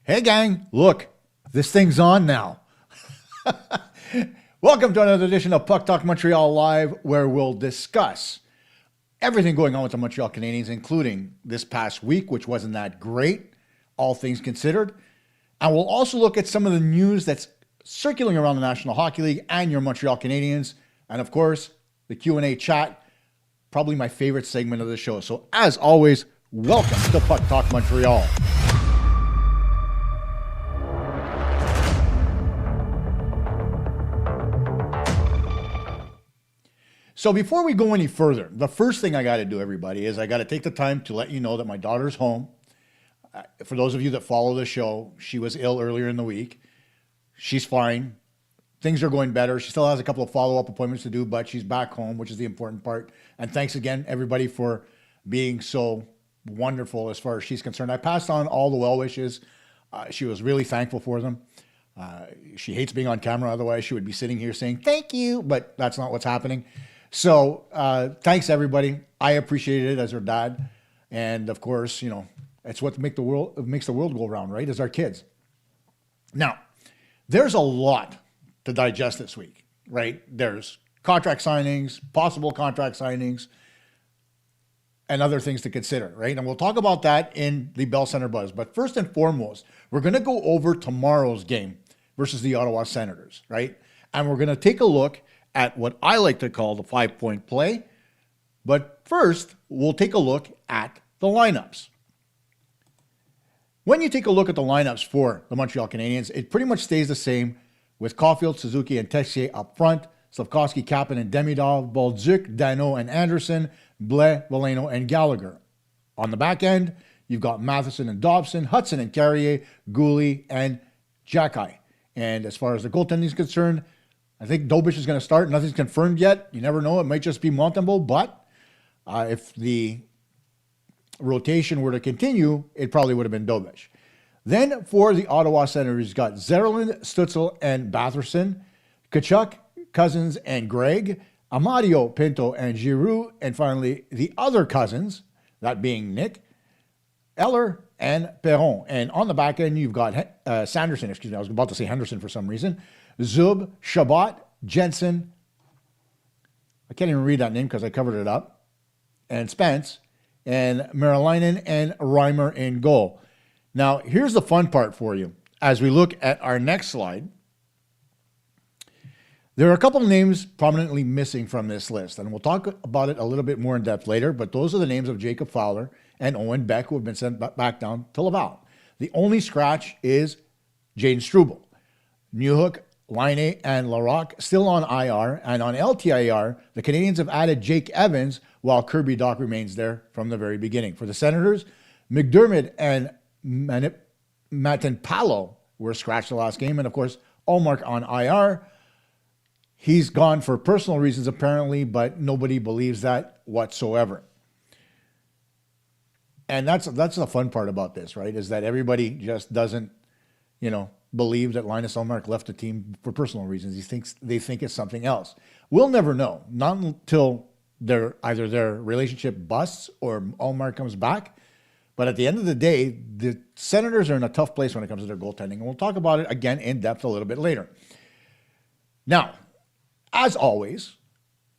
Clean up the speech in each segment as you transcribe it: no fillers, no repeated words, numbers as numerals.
Hey gang, look, this thing's on now. Welcome to another edition of PuckTalk Montreal Live, where we'll discuss everything going on with the Montreal Canadiens, including this past week, which wasn't that great, all things considered. And we'll also look at some of the news that's circulating around the National Hockey League and your Montreal Canadiens. And of course, the Q&A chat, probably my favorite segment of the show. So as always, welcome to PuckTalk Montreal. So before we go any further, the first thing I got to do, everybody, is I got to take the time to let you know that my daughter's home. For those of you that follow the show, she was ill earlier in the week. She's fine. Things are going better. She still has a couple of follow-up appointments to do, but she's back home, which is the important part. And thanks again, everybody, for being so wonderful as far as she's concerned. I passed on all the well wishes. She was really thankful for them. She hates being on camera. Otherwise, she would be sitting here saying, thank you, but that's not what's happening. So thanks, everybody. I appreciate it as her dad. And of course, you know, it's what makes the world go around, right? Is our kids. Now, there's a lot to digest this week, right? There's contract signings, possible contract signings, and other things to consider, right? And we'll talk about that in the Bell Center Buzz. But first and foremost, we're going to go over tomorrow's game versus the Ottawa Senators, right? And we're going to take a look at what I like to call the 5-point play. But first, we'll take a look at the lineups. When you take a look at the lineups for the Montreal Canadiens, it pretty much stays the same with Caufield, Suzuki, and Texier up front, Slafkovsky, Kapanen, Demidov, Bolduc, Dano, and Anderson, Guhle, Veleno, and Gallagher. On the back end, you've got Matheson and Dobson, Hutson and Carrier, Guhle, and Xhekaj. And as far as the goaltending is concerned, I think Dobich is going to start. Nothing's confirmed yet. You never know. It might just be Montembeault, but if the rotation were to continue, it probably would have been Dobich. Then for the Ottawa Senators, you've got Zetterlund, Stützle, and Batherson, Tkachuk, Cousins, and Gregg, Amadio, Pinto, and Giroux, and finally the other Cousins, that being Nick, Eller, and Perron. And on the back end, you've got Sanderson, excuse me, I was about to say Henderson for some reason, Zub, Shabbat, Jensen, I can't even read that name because I covered it up, and Spence, and Merlainen and Reimer in goal. Now, here's the fun part for you. As we look at our next slide, there are a couple of names prominently missing from this list, and we'll talk about it a little bit more in depth later, but those are the names of Jacob Fowler and Owen Beck, who have been sent back down to Laval. The only scratch is Jayden Struble. Newhook, Laine, and Larocque still on IR, and on LTIR, the Canadiens have added Jake Evans, while Kirby Dach remains there from the very beginning. For the Senators, McDermott and Montembeault were scratched the last game, and of course, Ullmark on IR. He's gone for personal reasons, apparently, but nobody believes that whatsoever. And that's the fun part about this, right? Is that everybody just doesn't, believe that Linus Ullmark left the team for personal reasons. They think it's something else. We'll never know, not until either their relationship busts or Ullmark comes back. But at the end of the day, the Senators are in a tough place when it comes to their goaltending, and we'll talk about it again in depth a little bit later. Now, as always,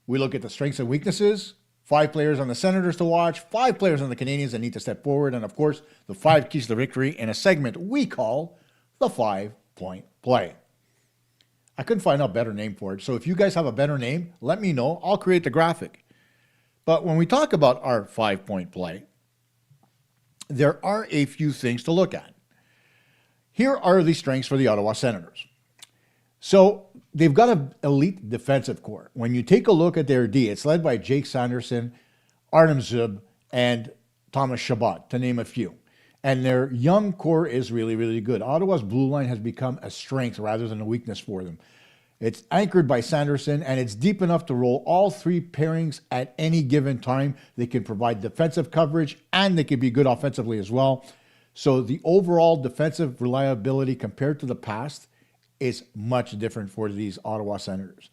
we look at the strengths and weaknesses, 5 players on the Senators to watch, 5 players on the Canadiens that need to step forward, and of course, the 5 keys to victory in a segment we call the 5-point play. I couldn't find a better name for it, so if you guys have a better name, let me know. I'll create the graphic. But when we talk about our 5-point play, there are a few things to look at. Here are the strengths for the Ottawa Senators. So they've got an elite defensive core. When you take a look at their D, it's led by Jake Sanderson, Artem Zub, and Thomas Chabot, to name a few. And their young core is really, really good. Ottawa's blue line has become a strength rather than a weakness for them. It's anchored by Sanderson, and it's deep enough to roll all 3 pairings at any given time. They can provide defensive coverage, and they can be good offensively as well. So the overall defensive reliability compared to the past is much different for these Ottawa Senators.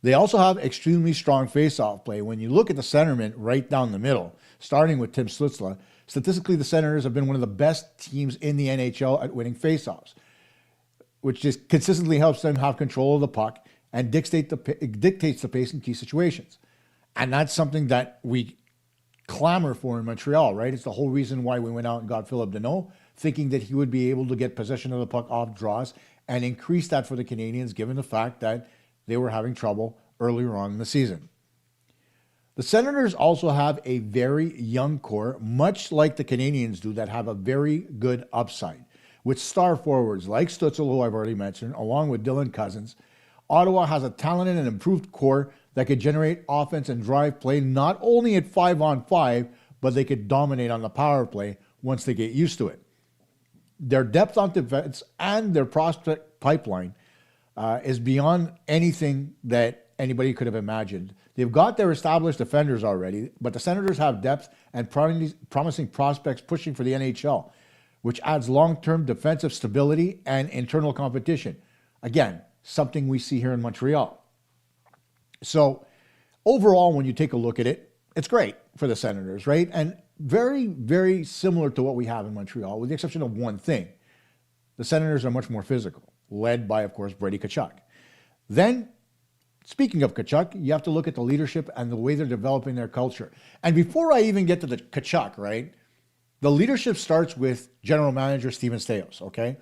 They also have extremely strong face-off play. When you look at the centermen right down the middle, starting with Tim Stützle, statistically the Senators have been one of the best teams in the NHL at winning face-offs, which just consistently helps them have control of the puck and dictates the pace in key situations. And that's something that we clamor for in Montreal, right? It's the whole reason why we went out and got Phillip Danault, thinking that he would be able to get possession of the puck off draws and increase that for the Canadiens, given the fact that they were having trouble earlier on in the season. The Senators also have a very young core, much like the Canadiens do, that have a very good upside. With star forwards like Stützle, who I've already mentioned, along with Dylan Cousins, Ottawa has a talented and improved core that could generate offense and drive play not only at 5-on-5, but they could dominate on the power play once they get used to it. Their depth on defense and their prospect pipeline is beyond anything that anybody could have imagined. They've got their established defenders already, but the Senators have depth and promising prospects pushing for the NHL, which adds long-term defensive stability and internal competition. Again, something we see here in Montreal. So overall, when you take a look at it, it's great for the Senators, right? And very, very similar to what we have in Montreal, with the exception of one thing. The Senators are much more physical, led by, of course, Brady Tkachuk. Then, speaking of Tkachuk, you have to look at the leadership and the way they're developing their culture. And before I even get to the Tkachuk, right, the leadership starts with General Manager Steven Stamkos, okay?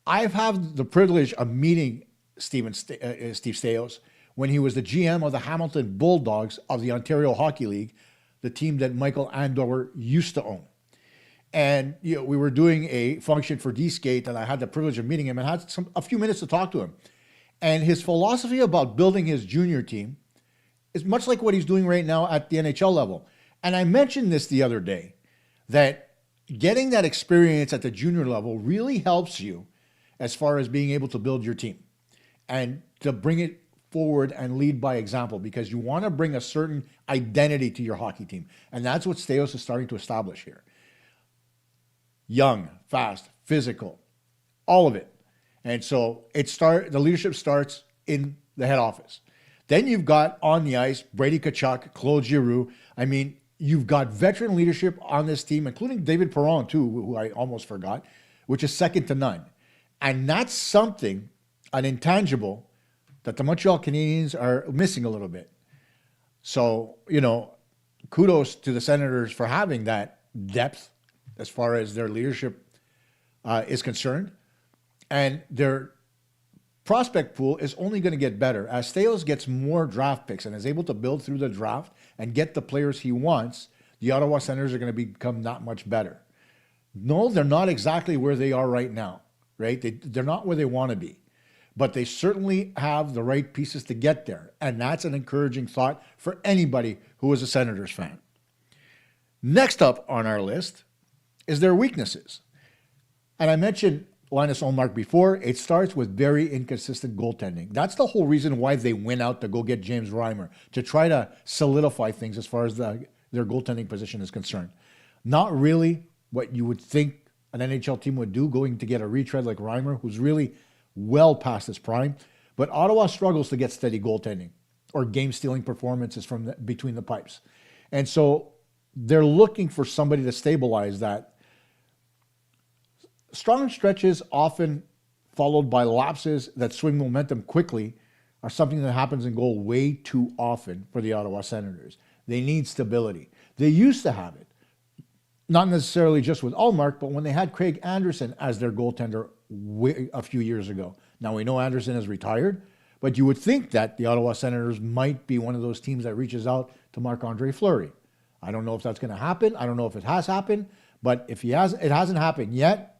I've had the privilege of meeting Steve Stamkos when he was the GM of the Hamilton Bulldogs of the Ontario Hockey League, the team that Michael Andor used to own. And we were doing a function for D-Skate, and I had the privilege of meeting him and had a few minutes to talk to him. And his philosophy about building his junior team is much like what he's doing right now at the NHL level. And I mentioned this the other day, that getting that experience at the junior level really helps you as far as being able to build your team and to bring it forward and lead by example, because you want to bring a certain identity to your hockey team. And that's what Stamkos is starting to establish here. Young, fast, physical, all of it. And so the leadership starts in the head office. Then you've got on the ice Brady Tkachuk, Claude Giroux. I mean, you've got veteran leadership on this team, including David Perron too, who I almost forgot, which is second to none. And that's something, an intangible, that the Montreal Canadiens are missing a little bit. So, kudos to the Senators for having that depth as far as their leadership is concerned. And their prospect pool is only going to get better. As Stamkos gets more draft picks and is able to build through the draft and get the players he wants, the Ottawa Senators are going to become that much better. No, they're not exactly where they are right now, right? They're not where they want to be. But they certainly have the right pieces to get there. And that's an encouraging thought for anybody who is a Senators fan. Next up on our list is their weaknesses. And I mentioned Linus Ullmark before. It starts with very inconsistent goaltending. That's the whole reason why they went out to go get James Reimer, to try to solidify things as far as their goaltending position is concerned. Not really what you would think an NHL team would do, going to get a retread like Reimer, who's really well past his prime. But Ottawa struggles to get steady goaltending or game-stealing performances from between the pipes. And so they're looking for somebody to stabilize that. Strong stretches, often followed by lapses that swing momentum quickly, are something that happens in goal way too often for the Ottawa Senators. They need stability. They used to have it, not necessarily just with Ullmark, but when they had Craig Anderson as their goaltender a few years ago. Now we know Anderson is retired, but you would think that the Ottawa Senators might be one of those teams that reaches out to Marc-Andre Fleury. I don't know if that's going to happen. I don't know if it has happened, but if it hasn't happened yet,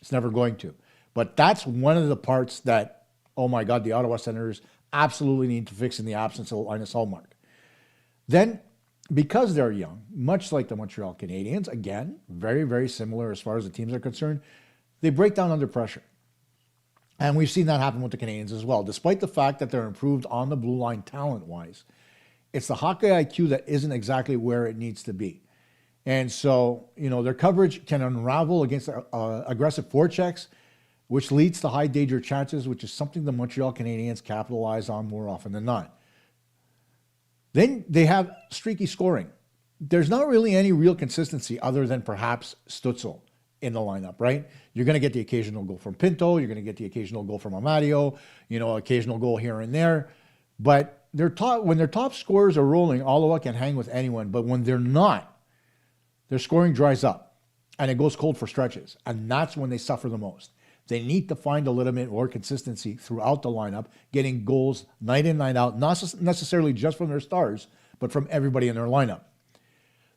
it's never going to. But that's one of the parts that, oh my God, the Ottawa Senators absolutely need to fix in the absence of Linus Ullmark. Then, because they're young, much like the Montreal Canadiens, again, very, very similar as far as the teams are concerned, they break down under pressure. And we've seen that happen with the Canadiens as well. Despite the fact that they're improved on the blue line talent-wise, it's the hockey IQ that isn't exactly where it needs to be. And so, their coverage can unravel against aggressive forechecks, which leads to high danger chances, which is something the Montreal Canadiens capitalize on more often than not. Then they have streaky scoring. There's not really any real consistency other than perhaps Stützle in the lineup, right? You're going to get the occasional goal from Pinto. You're going to get the occasional goal from Amadio, occasional goal here and there. But when their top scorers are rolling, Ottawa can hang with anyone. But when they're not, their scoring dries up and it goes cold for stretches. And that's when they suffer the most. They need to find a little bit more consistency throughout the lineup, getting goals night in, night out, not necessarily just from their stars, but from everybody in their lineup.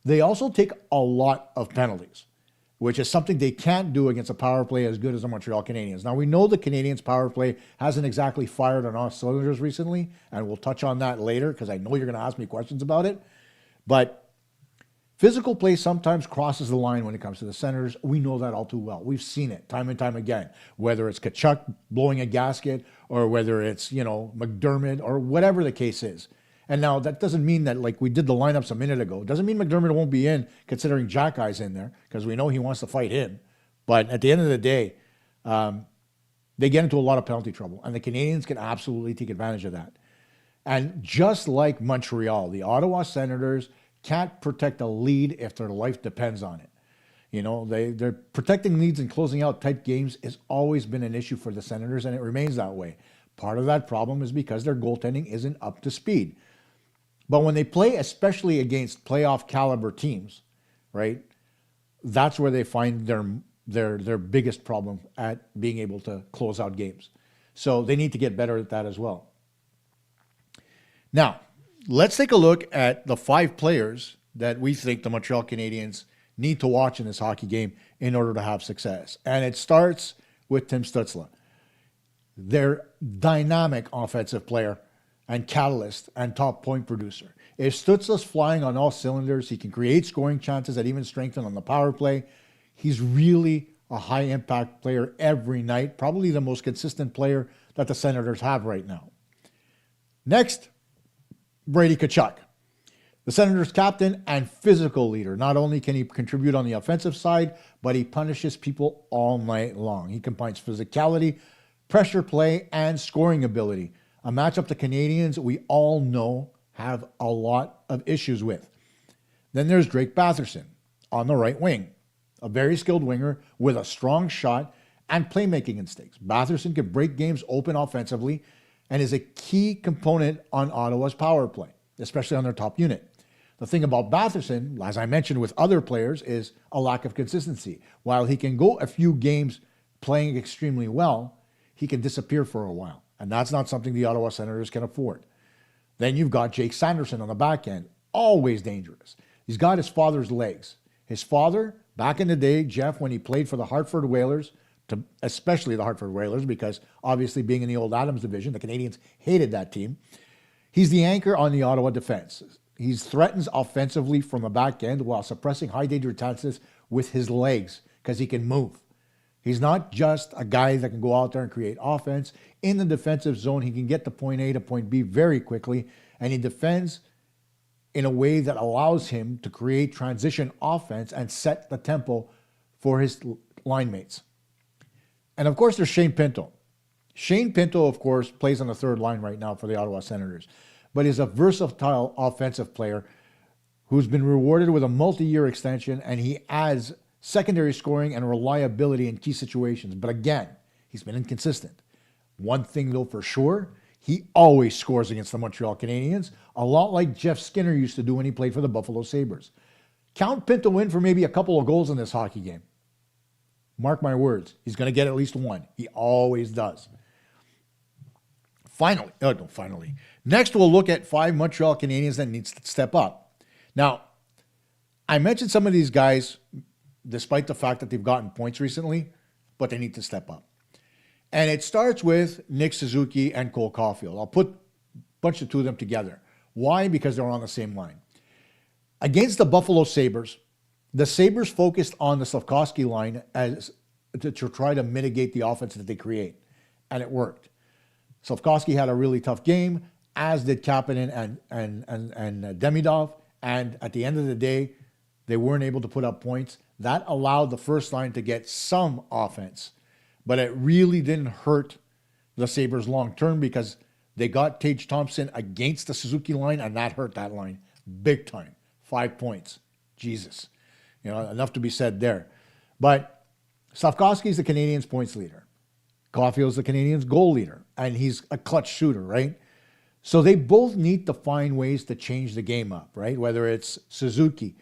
They also take a lot of penalties, which is something they can't do against a power play as good as the Montreal Canadiens. Now, we know the Canadiens' power play hasn't exactly fired on all cylinders recently, and we'll touch on that later because I know you're going to ask me questions about it. But physical play sometimes crosses the line when it comes to the Senators. We know that all too well. We've seen it time and time again, whether it's Tkachuk blowing a gasket or whether it's, McDermott or whatever the case is. And now that doesn't mean that, like we did the lineups a minute ago, it doesn't mean McDermott won't be in considering Xhekaj's in there because we know he wants to fight him. But at the end of the day, they get into a lot of penalty trouble, and the Canadiens can absolutely take advantage of that. And just like Montreal, the Ottawa Senators can't protect a lead if their life depends on it. They're protecting leads and closing out tight games has always been an issue for the Senators, and it remains that way. Part of that problem is because their goaltending isn't up to speed. But when they play, especially against playoff caliber teams, right, that's where they find their biggest problem at being able to close out games. So they need to get better at that as well. Now, let's take a look at the 5 players that we think the Montreal Canadiens need to watch in this hockey game in order to have success. And it starts with Tim Stützle. Their dynamic offensive player and catalyst and top point producer. If Stützle's flying on all cylinders, he can create scoring chances that even strengthen on the power play. He's really a high-impact player every night, probably the most consistent player that the Senators have right now. Next, Brady Tkachuk, the Senators' captain and physical leader. Not only can he contribute on the offensive side, but he punishes people all night long. He combines physicality, pressure play, and scoring ability. A matchup the Canadiens, we all know, have a lot of issues with. Then there's Drake Batherson on the right wing, a very skilled winger with a strong shot and playmaking instincts. Batherson can break games open offensively and is a key component on Ottawa's power play, especially on their top unit. The thing about Batherson, as I mentioned with other players, is a lack of consistency. While he can go a few games playing extremely well, he can disappear for a while. And that's not something the Ottawa Senators can afford. Then you've got Jake Sanderson on the back end, always dangerous. He's got his father's legs. His father, back in the day, Jeff, when he played for the Hartford Whalers, especially the Hartford Whalers, because obviously being in the old Adams division, the Canadiens hated that team. He's the anchor on the Ottawa defense. He threatens offensively from the back end while suppressing high danger chances with his legs because he can move. He's not just a guy that can go out there and create offense. In the defensive zone, he can get to point A to point B very quickly, and he defends in a way that allows him to create transition offense and set the tempo for his line mates. And of course, there's Shane Pinto. Shane Pinto, of course, plays on the third line right now for the Ottawa Senators, but is a versatile offensive player who's been rewarded with a multi-year extension, and he adds secondary scoring and reliability in key situations. But again, he's been inconsistent. One thing, though, for sure, he always scores against the Montreal Canadiens, a lot like Jeff Skinner used to do when he played for the Buffalo Sabres. Count Pinto in for maybe a couple of goals in this hockey game. Mark my words, he's going to get at least one. He always does. Finally, next we'll look at 5 Montreal Canadiens that needs to step up. Now, I mentioned some of these guys, despite the fact that they've gotten points recently, but they need to step up. And it starts with Nick Suzuki and Cole Caufield. I'll put a bunch of two of them together. Why? Because they're on the same line. Against the Buffalo Sabres, the Sabres focused on the Slafkovsky line as to try to mitigate the offense that they create, and it worked. Slafkovsky had a really tough game, as did Kapanen and Demidov, and at the end of the day, they weren't able to put up points. That allowed the first line to get some offense, but it really didn't hurt the Sabres long term because They got Tage Thompson against the Suzuki line, and that hurt that line big time. 5 points. Jesus. Enough to be said there. But Slafkovsky is the Canadiens' points leader. Caufield's the Canadiens' goal leader, and he's a clutch shooter, right? So they both need to find ways to change the game up, right? Whether it's Suzuki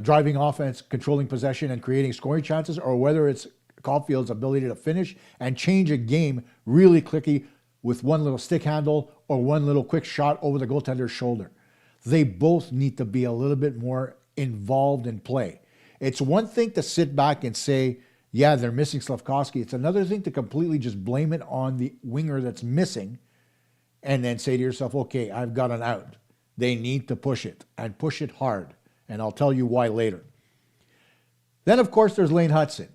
driving offense, controlling possession, and creating scoring chances, or whether it's Caufield's ability to finish and change a game really quickly with one little stick handle or one little quick shot over the goaltender's shoulder. They both need to be a little bit more involved in play. It's one thing to sit back and say, yeah, they're missing Slafkovsky. It's another thing to completely just blame it on the winger that's missing and then say to yourself, okay, I've got an out. They need to push it and push it hard. And I'll tell you why later. Then, of course, there's Laine Hutson.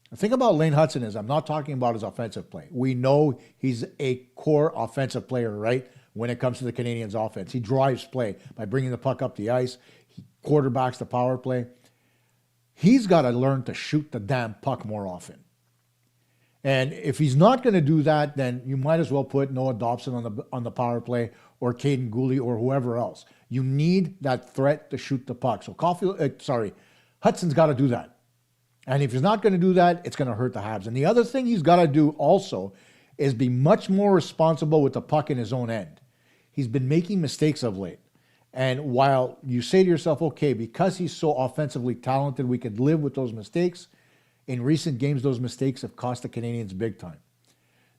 The thing about Laine Hutson is I'm not talking about his offensive play. We know he's a core offensive player, right, when it comes to the Canadiens' offense. He drives play by bringing the puck up the ice. He quarterbacks the power play. He's got to learn to shoot the damn puck more often. And if he's not going to do that, then you might as well put Noah Dobson on the power play or Kaiden Guhle or whoever else. You need that threat to shoot the puck. So Hudson's got to do that. And if he's not going to do that, it's going to hurt the Habs. And the other thing he's got to do also is be much more responsible with the puck in his own end. He's been making mistakes of late. And while you say to yourself, okay, because he's so offensively talented, we could live with those mistakes, in recent games, those mistakes have cost the Canadiens big time.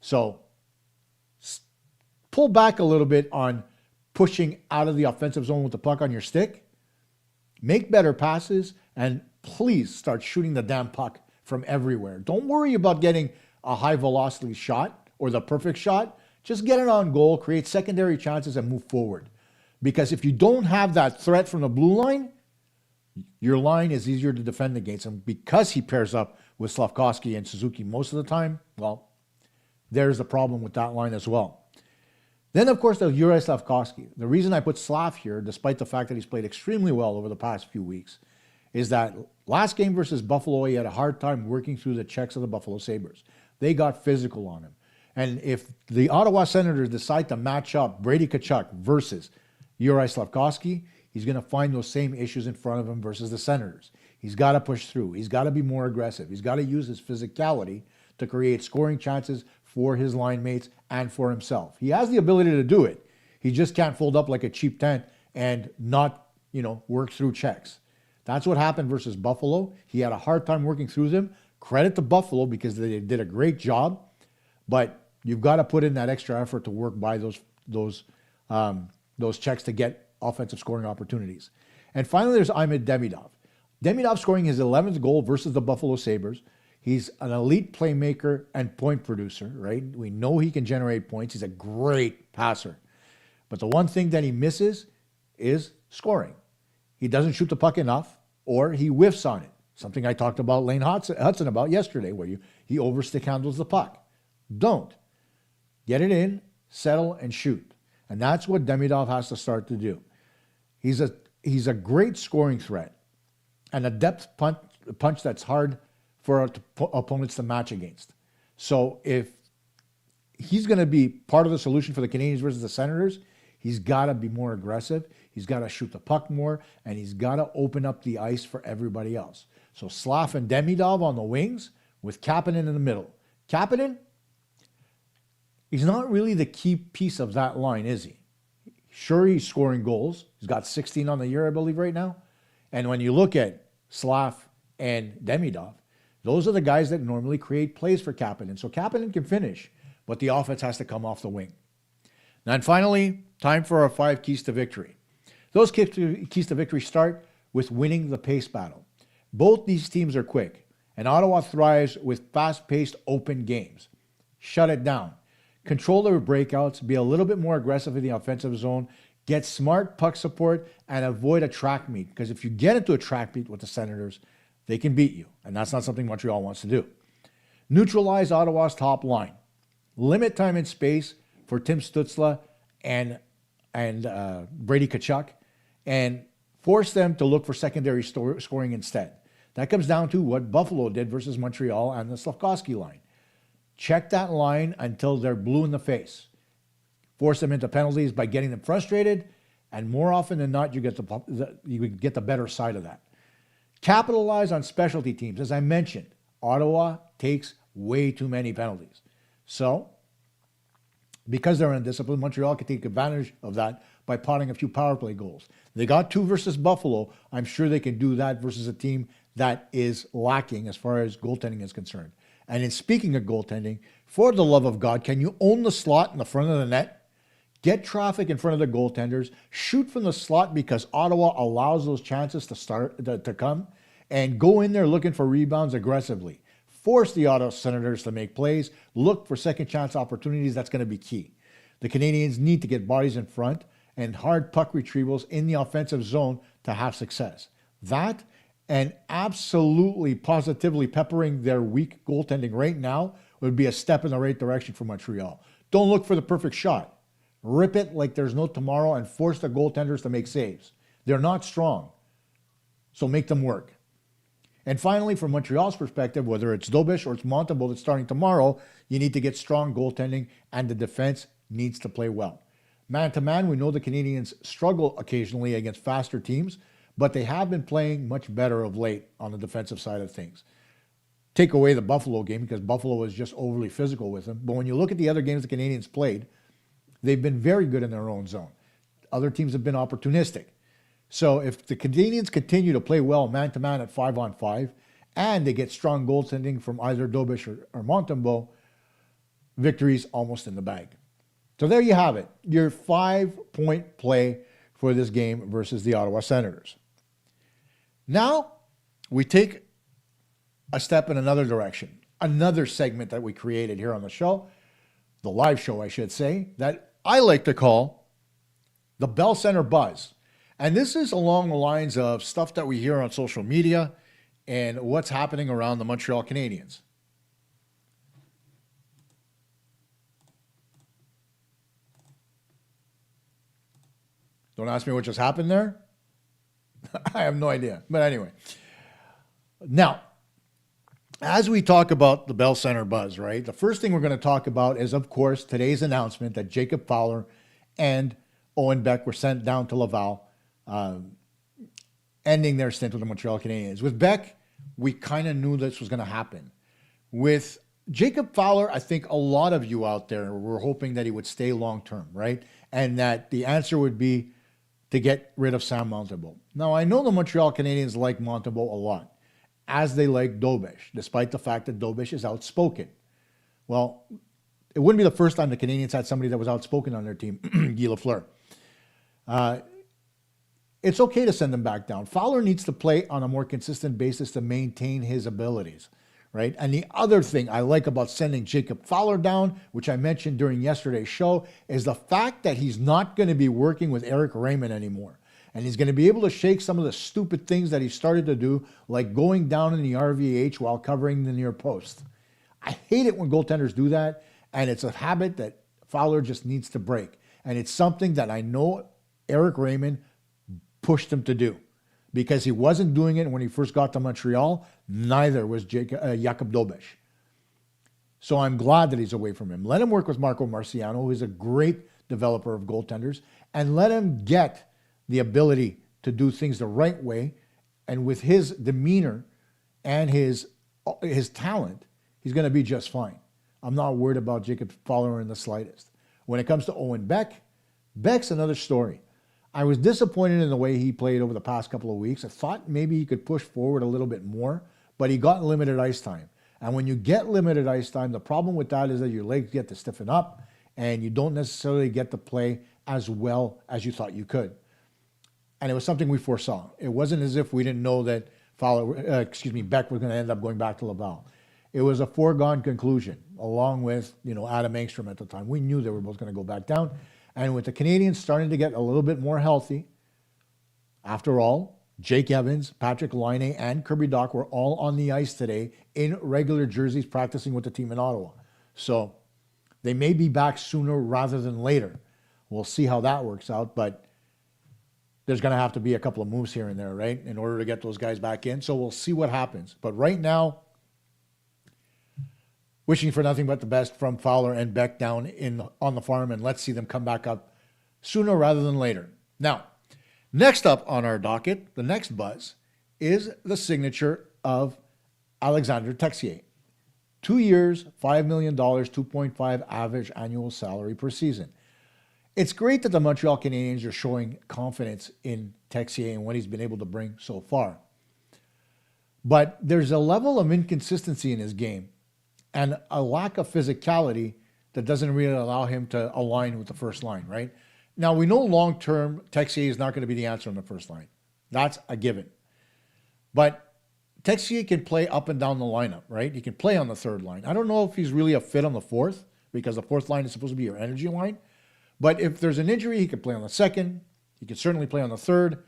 So pull back a little bit on pushing out of the offensive zone with the puck on your stick. Make better passes, and please start shooting the damn puck from everywhere. Don't worry about getting a high velocity shot or the perfect shot. Just get it on goal, create secondary chances, and move forward. Because if you don't have that threat from the blue line, your line is easier to defend against. And because he pairs up with Slafkovsky and Suzuki most of the time, well, there's the problem with that line as well. Then, of course, there's Juraj Slafkovsky. The reason I put Slav here, despite the fact that he's played extremely well over the past few weeks, is that last game versus Buffalo, he had a hard time working through the checks of the Buffalo Sabres. They got physical on him. And if the Ottawa Senators decide to match up Brady Tkachuk versus Juraj Slafkovsky, he's going to find those same issues in front of him versus the Senators. He's got to push through. He's got to be more aggressive. He's got to use his physicality to create scoring chances for his line mates and for himself. He has the ability to do it. He just can't fold up like a cheap tent and not, work through checks. That's what happened versus Buffalo. He had a hard time working through them. Credit to Buffalo because they did a great job, but you've got to put in that extra effort to work by those checks to get offensive scoring opportunities. And finally, there's Demidov. Demidov scoring his 11th goal versus the Buffalo Sabres. He's an elite playmaker and point producer, right? We know he can generate points. He's a great passer. But the one thing that he misses is scoring. He doesn't shoot the puck enough, or he whiffs on it. Something I talked about Laine Hutson about yesterday, where he overstick handles the puck. Don't. Get it in, settle, and shoot. And that's what Demidov has to start to do. He's a great scoring threat and a depth punch that's hard for opponents to match against. So if he's going to be part of the solution for the Canadiens versus the Senators, he's got to be more aggressive. He's got to shoot the puck more, and he's got to open up the ice for everybody else. So Slaf and Demidov on the wings with Kapanen in the middle. Kapanen, he's not really the key piece of that line, is he? Sure, he's scoring goals. He's got 16 on the year, I believe, right now. And when you look at Slaf and Demidov, those are the guys that normally create plays for Kapanen. So Kapanen can finish, but the offense has to come off the wing. And finally, time for our 5 keys to victory. Those keys to victory start with winning the pace battle. Both these teams are quick, and Ottawa thrives with fast-paced, open games. Shut it down. Control their breakouts, be a little bit more aggressive in the offensive zone, get smart puck support, and avoid a track meet. Because if you get into a track meet with the Senators, they can beat you. And that's not something Montreal wants to do. Neutralize Ottawa's top line. Limit time and space for Tim Stützle and Brady Tkachuk, and force them to look for secondary scoring instead. That comes down to what Buffalo did versus Montreal and the Slafkovsky line. Check that line until they're blue in the face. force them into penalties by getting them frustrated, and more often than not, you get the better side of that. Capitalize on specialty teams. As I mentioned, Ottawa takes way too many penalties. So, because they're undisciplined, Montreal can take advantage of that by potting a few power play goals. They got 2 versus Buffalo. I'm sure they can do that versus a team that is lacking as far as goaltending is concerned. And in speaking of goaltending, for the love of God, can you own the slot in the front of the net? Get traffic in front of the goaltenders. Shoot from the slot because Ottawa allows those chances to come. And go in there looking for rebounds aggressively. Force the Ottawa Senators to make plays. Look for second chance opportunities. That's going to be key. The Canadiens need to get bodies in front and hard puck retrievals in the offensive zone to have success. That and absolutely positively peppering their weak goaltending right now would be a step in the right direction for Montreal. Don't look for the perfect shot. Rip it like there's no tomorrow and force the goaltenders to make saves. They're not strong, so make them work. And finally, from Montreal's perspective, whether it's Dobeš or it's Montembeault that's starting tomorrow, you need to get strong goaltending and the defense needs to play well. Man-to-man, we know the Canadiens struggle occasionally against faster teams, but they have been playing much better of late on the defensive side of things. Take away the Buffalo game because Buffalo was just overly physical with them. But when you look at the other games the Canadiens played, they've been very good in their own zone. Other teams have been opportunistic. So if the Canadiens continue to play well man-to-man at 5-on-5, and they get strong goaltending from either Dobeš or Montembeault, victory's almost in the bag. So there you have it, your 5-point play for this game versus the Ottawa Senators. Now, we take a step in another direction, another segment that we created here on the show, the live show, I should say, that I like to call the Bell Center Buzz. And this is along the lines of stuff that we hear on social media and what's happening around the Montreal Canadiens. Don't ask me what just happened there. I have no idea. But anyway. Now, as we talk about the Bell Center Buzz, right, the first thing we're going to talk about is, of course, today's announcement that Jacob Fowler and Owen Beck were sent down to Laval, ending their stint with the Montreal Canadiens. With Beck, we kind of knew this was going to happen. With Jacob Fowler, I think a lot of you out there were hoping that he would stay long-term, right? And that the answer would be to get rid of Sam Montembeault. Now, I know the Montreal Canadiens like Montembeault a lot, as they like Dobeš, despite the fact that Dobeš is outspoken. Well, it wouldn't be the first time the Canadiens had somebody that was outspoken on their team, Guhle. It's okay to send him back down. Fowler needs to play on a more consistent basis to maintain his abilities, right? And the other thing I like about sending Jacob Fowler down, which I mentioned during yesterday's show, is the fact that he's not going to be working with Eric Raymond anymore. And he's going to be able to shake some of the stupid things that he started to do, like going down in the RVH while covering the near post. I hate it when goaltenders do that, and it's a habit that Fowler just needs to break. And it's something that I know Eric Raymond pushed him to do because he wasn't doing it when he first got to Montreal. Neither was Jakub Dobeš. So I'm glad that he's away from him. Let him work with Marco Marciano, who is a great developer of goaltenders, and let him get the ability to do things the right way. And with his demeanor and his talent, he's going to be just fine. I'm not worried about Jacob Fowler in the slightest. When it comes to Owen Beck, Beck's another story. I was disappointed in the way he played over the past couple of weeks. I thought maybe he could push forward a little bit more, but he got limited ice time. And when you get limited ice time, the problem with that is that your legs get to stiffen up and you don't necessarily get to play as well as you thought you could. And it was something we foresaw. It wasn't as if we didn't know that Beck was going to end up going back to Laval. It was a foregone conclusion, along with Adam Engstrom at the time. We knew they were both going to go back down. And with the Canadiens starting to get a little bit more healthy, after all, Jake Evans, Patrik Laine, and Kirby Dach were all on the ice today in regular jerseys practicing with the team in Ottawa. So they may be back sooner rather than later. We'll see how that works out, but there's going to have to be a couple of moves here and there, right, in order to get those guys back in. So we'll see what happens. But right now, Wishing for nothing but the best from Fowler and Beck down on the farm, and let's see them come back up sooner rather than later. Now, next up on our docket, the next buzz, is the signature of Alexandre Texier. 2 years, $5 million, 2.5 average annual salary per season. It's great that the Montreal Canadiens are showing confidence in Texier and what he's been able to bring so far. But there's a level of inconsistency in his game and a lack of physicality that doesn't really allow him to align with the first line, right? Now, we know long-term Texier is not going to be the answer on the first line. That's a given. But Texier can play up and down the lineup, right? He can play on the third line. I don't know if he's really a fit on the fourth, because the fourth line is supposed to be your energy line. But if there's an injury, he can play on the second. He can certainly play on the third.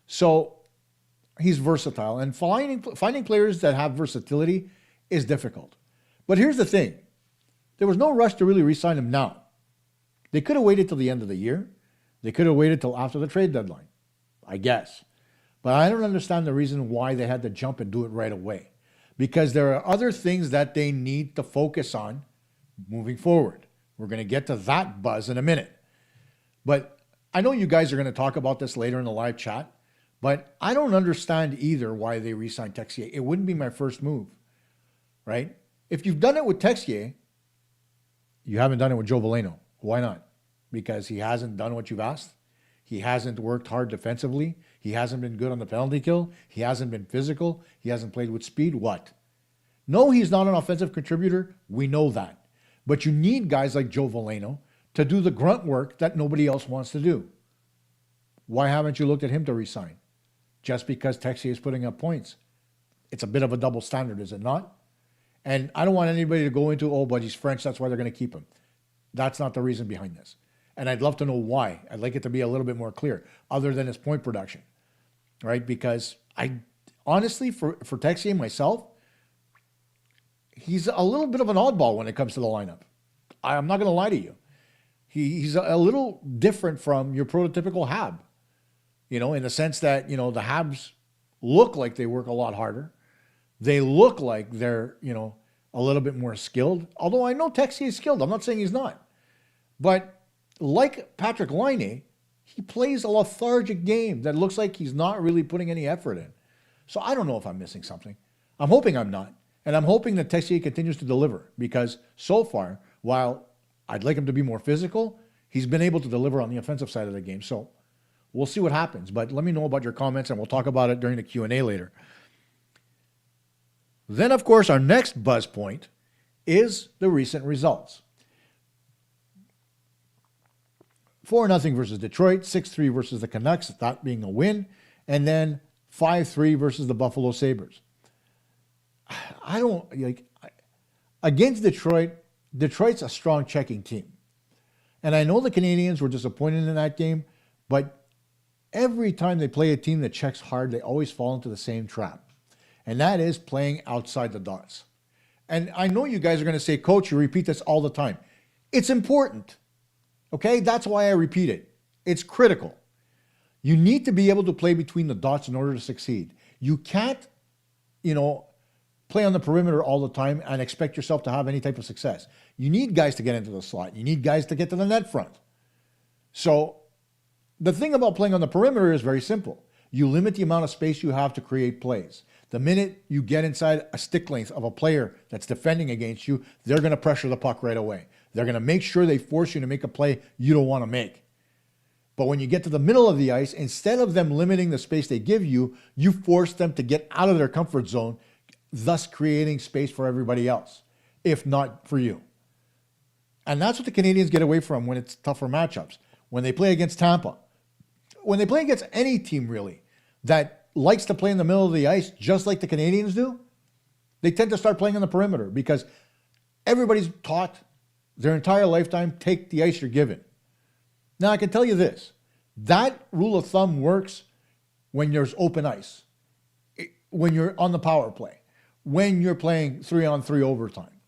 So he's versatile. And finding players that have versatility is difficult. But here's the thing. There was no rush to really re-sign him now. They could have waited till the end of the year. They could have waited till after the trade deadline, I guess. But I don't understand the reason why they had to jump and do it right away. Because there are other things that they need to focus on moving forward. We're going to get to that buzz in a minute. But I know you guys are going to talk about this later in the live chat, but I don't understand either why they re-signed Texier. It wouldn't be my first move, right? If you've done it with Texier, you haven't done it with Joe Veleno. Why not? Because he hasn't done what you've asked. He hasn't worked hard defensively. He hasn't been good on the penalty kill. He hasn't been physical. He hasn't played with speed. What? No, he's not an offensive contributor. We know that. But you need guys like Joe Veleno to do the grunt work that nobody else wants to do. Why haven't you looked at him to resign? Just because Texier is putting up points. It's a bit of a double standard, is it not? And I don't want anybody to go into, oh, but he's French, that's why they're going to keep him. That's not the reason behind this. And I'd love to know why. I'd like it to be a little bit more clear, other than his point production, right? Because I honestly, for Texier myself, he's a little bit of an oddball when it comes to the lineup. I'm not going to lie to you. He's a little different from your prototypical Hab, in the sense that, the Habs look like they work a lot harder. They look like they're, a little bit more skilled. Although I know Texier is skilled. I'm not saying he's not. But like Patrik Laine, he plays a lethargic game that looks like he's not really putting any effort in. So I don't know if I'm missing something. I'm hoping I'm not. And I'm hoping that Texier continues to deliver, because so far, while I'd like him to be more physical, he's been able to deliver on the offensive side of the game. So we'll see what happens. But let me know about your comments, and we'll talk about it during the Q&A later. Then, of course, our next buzz point is the recent results. 4-0 versus Detroit, 6-3 versus the Canucks, that being a win, and then 5-3 versus the Buffalo Sabres. Against Detroit, Detroit's a strong checking team. And I know the Canadiens were disappointed in that game, but every time they play a team that checks hard, they always fall into the same trap. And that is playing outside the dots. And I know you guys are going to say, Coach, you repeat this all the time. It's important. Okay? That's why I repeat it. It's critical. You need to be able to play between the dots in order to succeed. You can't, play on the perimeter all the time and expect yourself to have any type of success. You need guys to get into the slot. You need guys to get to the net front. So the thing about playing on the perimeter is very simple. You limit the amount of space you have to create plays. The minute you get inside a stick length of a player that's defending against you, they're going to pressure the puck right away. They're going to make sure they force you to make a play you don't want to make. But when you get to the middle of the ice, instead of them limiting the space they give you, you force them to get out of their comfort zone, thus creating space for everybody else, if not for you. And that's what the Canadiens get away from when it's tougher matchups. When they play against Tampa, when they play against any team really that likes to play in the middle of the ice, just like the Canadiens do, they tend to start playing on the perimeter because everybody's taught their entire lifetime, take the ice you're given. Now, I can tell you this, that rule of thumb works when there's open ice, when you're on the power play, when you're playing 3-on-3 overtime.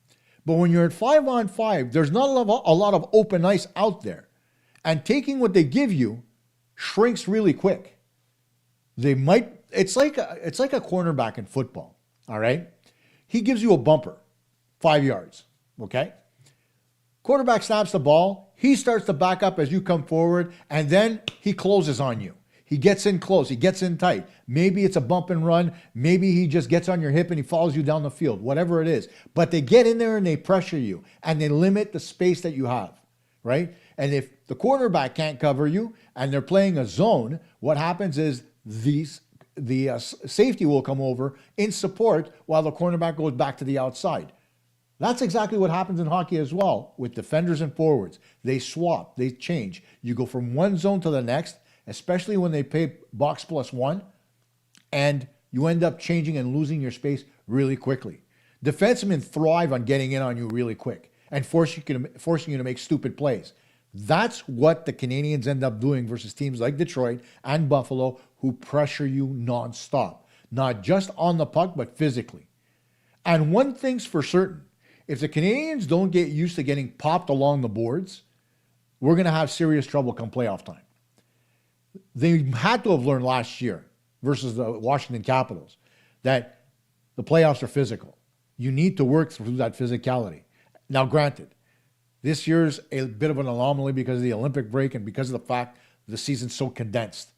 But when you're at 5-on-5, there's not a lot of open ice out there. And taking what they give you shrinks really quick. It's like a cornerback in football, all right? He gives you a bumper, 5 yards. okay? Quarterback snaps the ball. He starts to back up as you come forward, and then he closes on you. He gets in close. He gets in tight. Maybe it's a bump and run. Maybe he just gets on your hip and he follows you down the field, whatever it is. But they get in there and they pressure you, and they limit the space that you have, right? And if the quarterback can't cover you and they're playing a zone, what happens is the safety will come over in support while the cornerback goes back to the outside. That's exactly what happens in hockey as well with defenders and forwards. They swap, they change. You go from one zone to the next, especially when they play box plus one, and you end up changing and losing your space really quickly. Defensemen thrive on getting in on you really quick and forcing you to make stupid plays. That's what the Canadiens end up doing versus teams like Detroit and Buffalo, who pressure you nonstop, not just on the puck, but physically. And one thing's for certain, if the Canadiens don't get used to getting popped along the boards, we're going to have serious trouble come playoff time. They had to have learned last year versus the Washington Capitals that the playoffs are physical. You need to work through that physicality. Now, granted, this year's a bit of an anomaly because of the Olympic break and because of the fact the season's so condensed.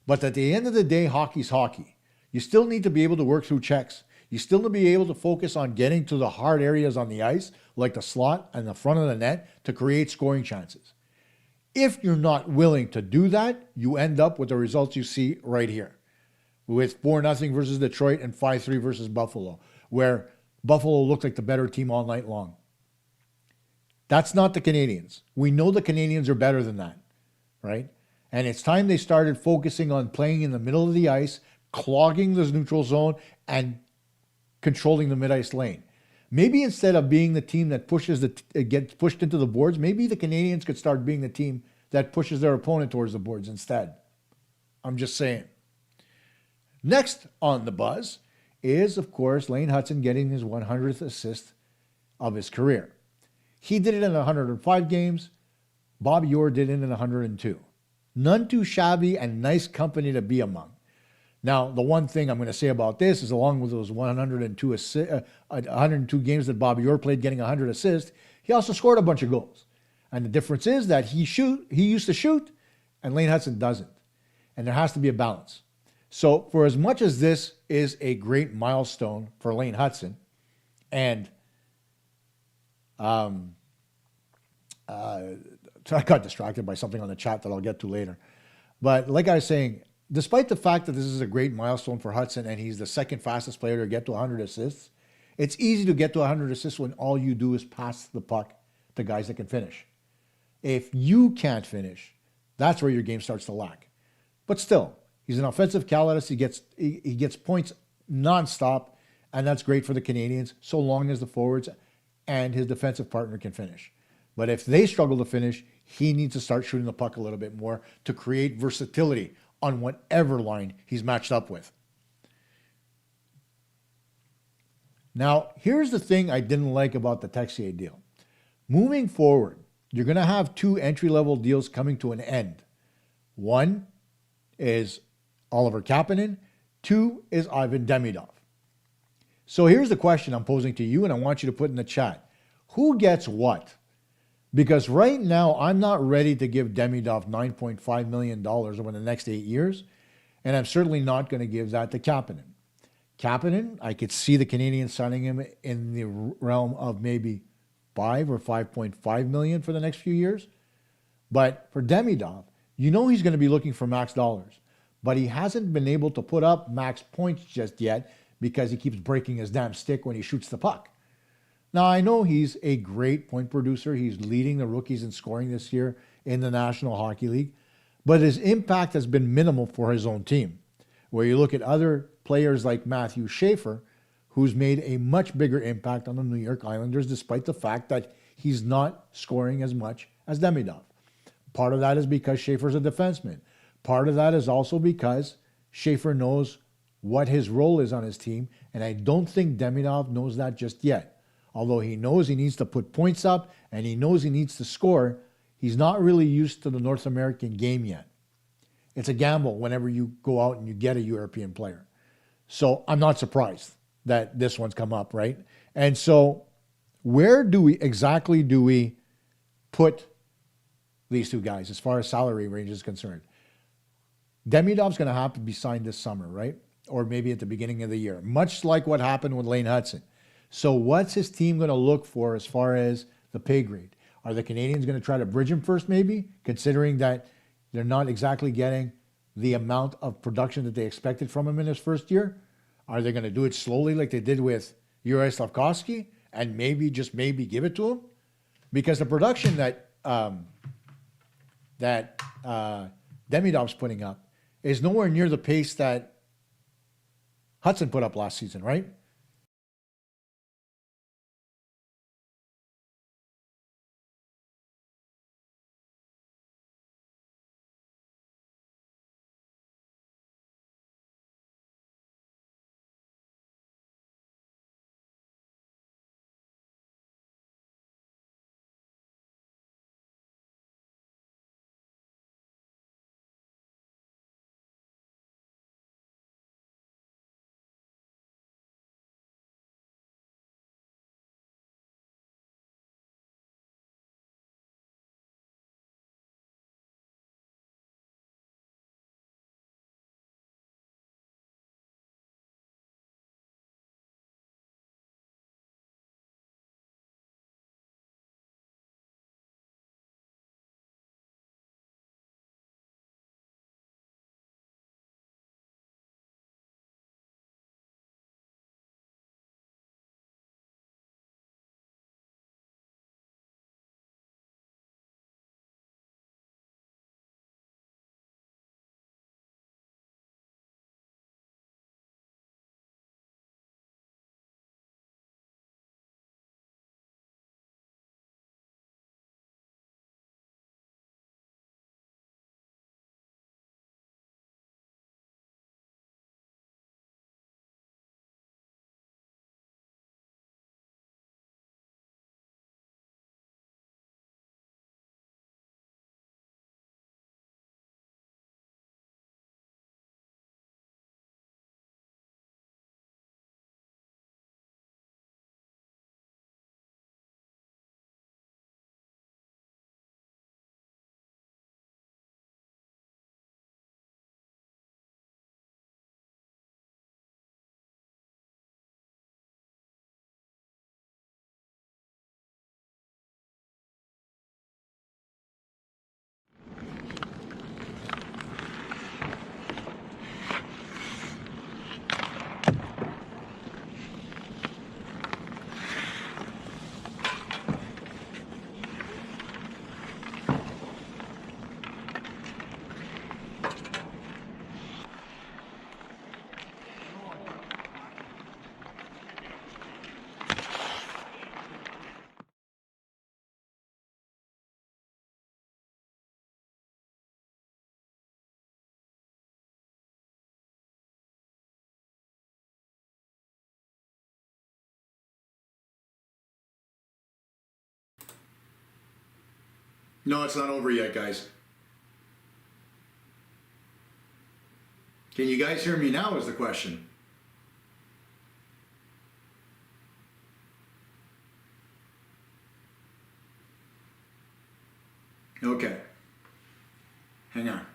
But at the end of the day, hockey's hockey. You still need to be able to work through checks. You still need to be able to focus on getting to the hard areas on the ice, like the slot and the front of the net, to create scoring chances. If you're not willing to do that, you end up with the results you see right here, with 4-0 versus Detroit and 5-3 versus Buffalo, where Buffalo looked like the better team all night long. That's not the Canadiens. We know the Canadiens are better than that, right? And it's time they started focusing on playing in the middle of the ice, clogging the neutral zone, and controlling the mid-ice lane. Maybe instead of being the team that gets pushed into the boards, maybe the Canadiens could start being the team that pushes their opponent towards the boards instead. I'm just saying. Next on the buzz is, of course, Laine Hutson getting his 100th assist of his career. He did it in 105 games. Bobby Orr did it in 102. None too shabby and nice company to be among. Now, the one thing I'm going to say about this is, along with those 102 games that Bobby Orr played, getting 100 assists, he also scored a bunch of goals. And the difference is that he used to shoot, and Laine Hutson doesn't. And there has to be a balance. So, for as much as this is a great milestone for Laine Hutson, and I got distracted by something on the chat that I'll get to later. But like I was saying, despite the fact that this is a great milestone for Hutson and he's the second fastest player to get to 100 assists, it's easy to get to 100 assists when all you do is pass the puck to guys that can finish. If you can't finish, that's where your game starts to lack. But still, he's an offensive catalyst. He gets points nonstop, and that's great for the Canadiens, so long as the forwards and his defensive partner can finish. But if they struggle to finish, he needs to start shooting the puck a little bit more to create versatility on whatever line he's matched up with. Now, here's the thing I didn't like about the Texier deal. Moving forward, you're going to have two entry-level deals coming to an end. One is Oliver Kapanen. Two is Ivan Demidov. So here's the question I'm posing to you, and I want you to put in the chat. Who gets what? Because right now, I'm not ready to give Demidov $9.5 million over the next 8 years, and I'm certainly not going to give that to Kapanen. Kapanen, I could see the Canadiens signing him in the realm of maybe $5 or $5.5 million for the next few years. But for Demidov, you know he's going to be looking for max dollars, but he hasn't been able to put up max points just yet because he keeps breaking his damn stick when he shoots the puck. Now, I know he's a great point producer. He's leading the rookies in scoring this year in the National Hockey League, but his impact has been minimal for his own team. Where you look at other players like Matthew Schaefer, who's made a much bigger impact on the New York Islanders, despite the fact that he's not scoring as much as Demidov. Part of that is because Schaefer's a defenseman. Part of that is also because Schaefer knows what his role is on his team, and I don't think Demidov knows that just yet. Although he knows he needs to put points up and he knows he needs to score, he's not really used to the North American game yet. It's a gamble whenever you go out and you get a European player. So I'm not surprised that this one's come up, right? And so where do we put these two guys as far as salary range is concerned? Demidov's going to have to be signed this summer, right? Or maybe at the beginning of the year, much like what happened with Laine Hutson. So what's his team going to look for as far as the pay grade? Are the Canadiens going to try to bridge him first, maybe, considering that they're not exactly getting the amount of production that they expected from him in his first year? Are they going to do it slowly like they did with Juraj Slafkovsky and maybe, just maybe, give it to him? Because the production that Demidov's putting up is nowhere near the pace that Hutson put up last season, right? No, it's not over yet, guys. Can you guys hear me now is the question. Okay. Hang on.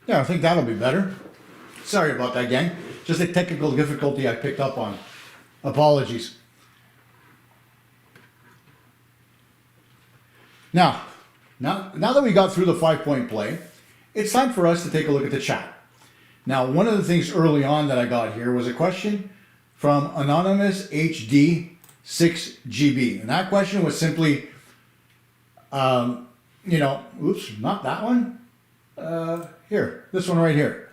Yeah, I think that'll be better. Sorry about that, gang. Just a technical difficulty I picked up on. Apologies. Now that we got through the 5-point play, it's time for us to take a look at the chat. Now, one of the things early on that I got here was a question from Anonymous HD6GB. And that question was simply, oops, not that one. Here, this one right here.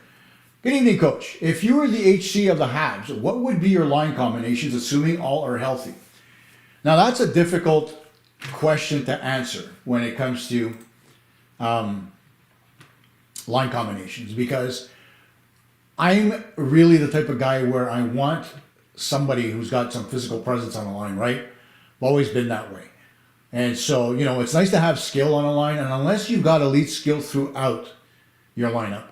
Good evening, Coach. If you were the HC of the Habs, what would be your line combinations, assuming all are healthy? Now, that's a difficult question to answer when it comes to line combinations, because I'm really the type of guy where I want somebody who's got some physical presence on the line, right? I've always been that way. And so, it's nice to have skill on a line, and unless you've got elite skill throughout your lineup,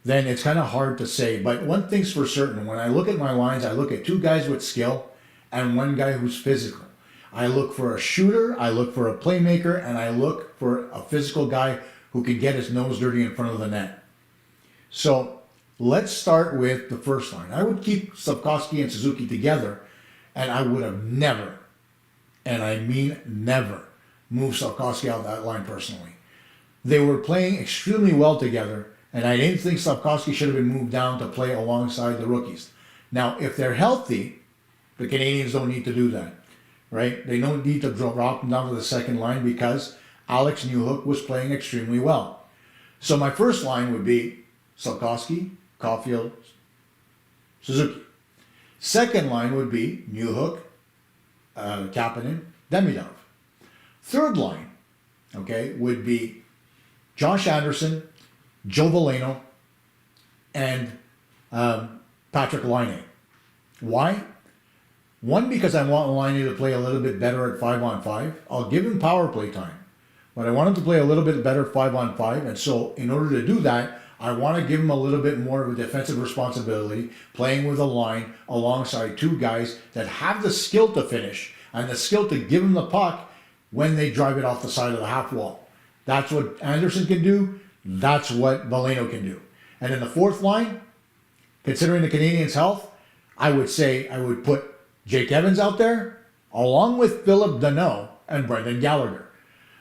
then it's kind of hard to say. But one thing's for certain, when I look at my lines, I look at 2 guys with skill and 1 guy who's physical. I look for a shooter, I look for a playmaker, and I look for a physical guy who can get his nose dirty in front of the net. So let's start with the first line. I would keep Slafkovsky and Suzuki together, and I would have never, and I mean never, moved Slafkovsky out of that line personally. They were playing extremely well together, and I didn't think Slafkovsky should have been moved down to play alongside the rookies. Now, if they're healthy, the Canadiens don't need to do that, right? They don't need to drop them down to the second line because Alex Newhook was playing extremely well. So my first line would be Slafkovsky, Caufield, Suzuki. Second line would be Newhook, Kapanen, Demidov. Third line, would be Josh Anderson, Joe Veleno, and Patrik Laine. Why? One, because I want Laine to play a little bit better at 5-on-5. I'll give him power play time, but I want him to play a little bit better 5-on-5. And so in order to do that, I want to give him a little bit more of a defensive responsibility, playing with a line alongside 2 guys that have the skill to finish and the skill to give him the puck when they drive it off the side of the half wall. That's what Anderson can do. That's what Veleno can do. And in the fourth line, considering the Canadiens' health, I would say I would put Jake Evans out there along with Philip Danault and Brendan Gallagher.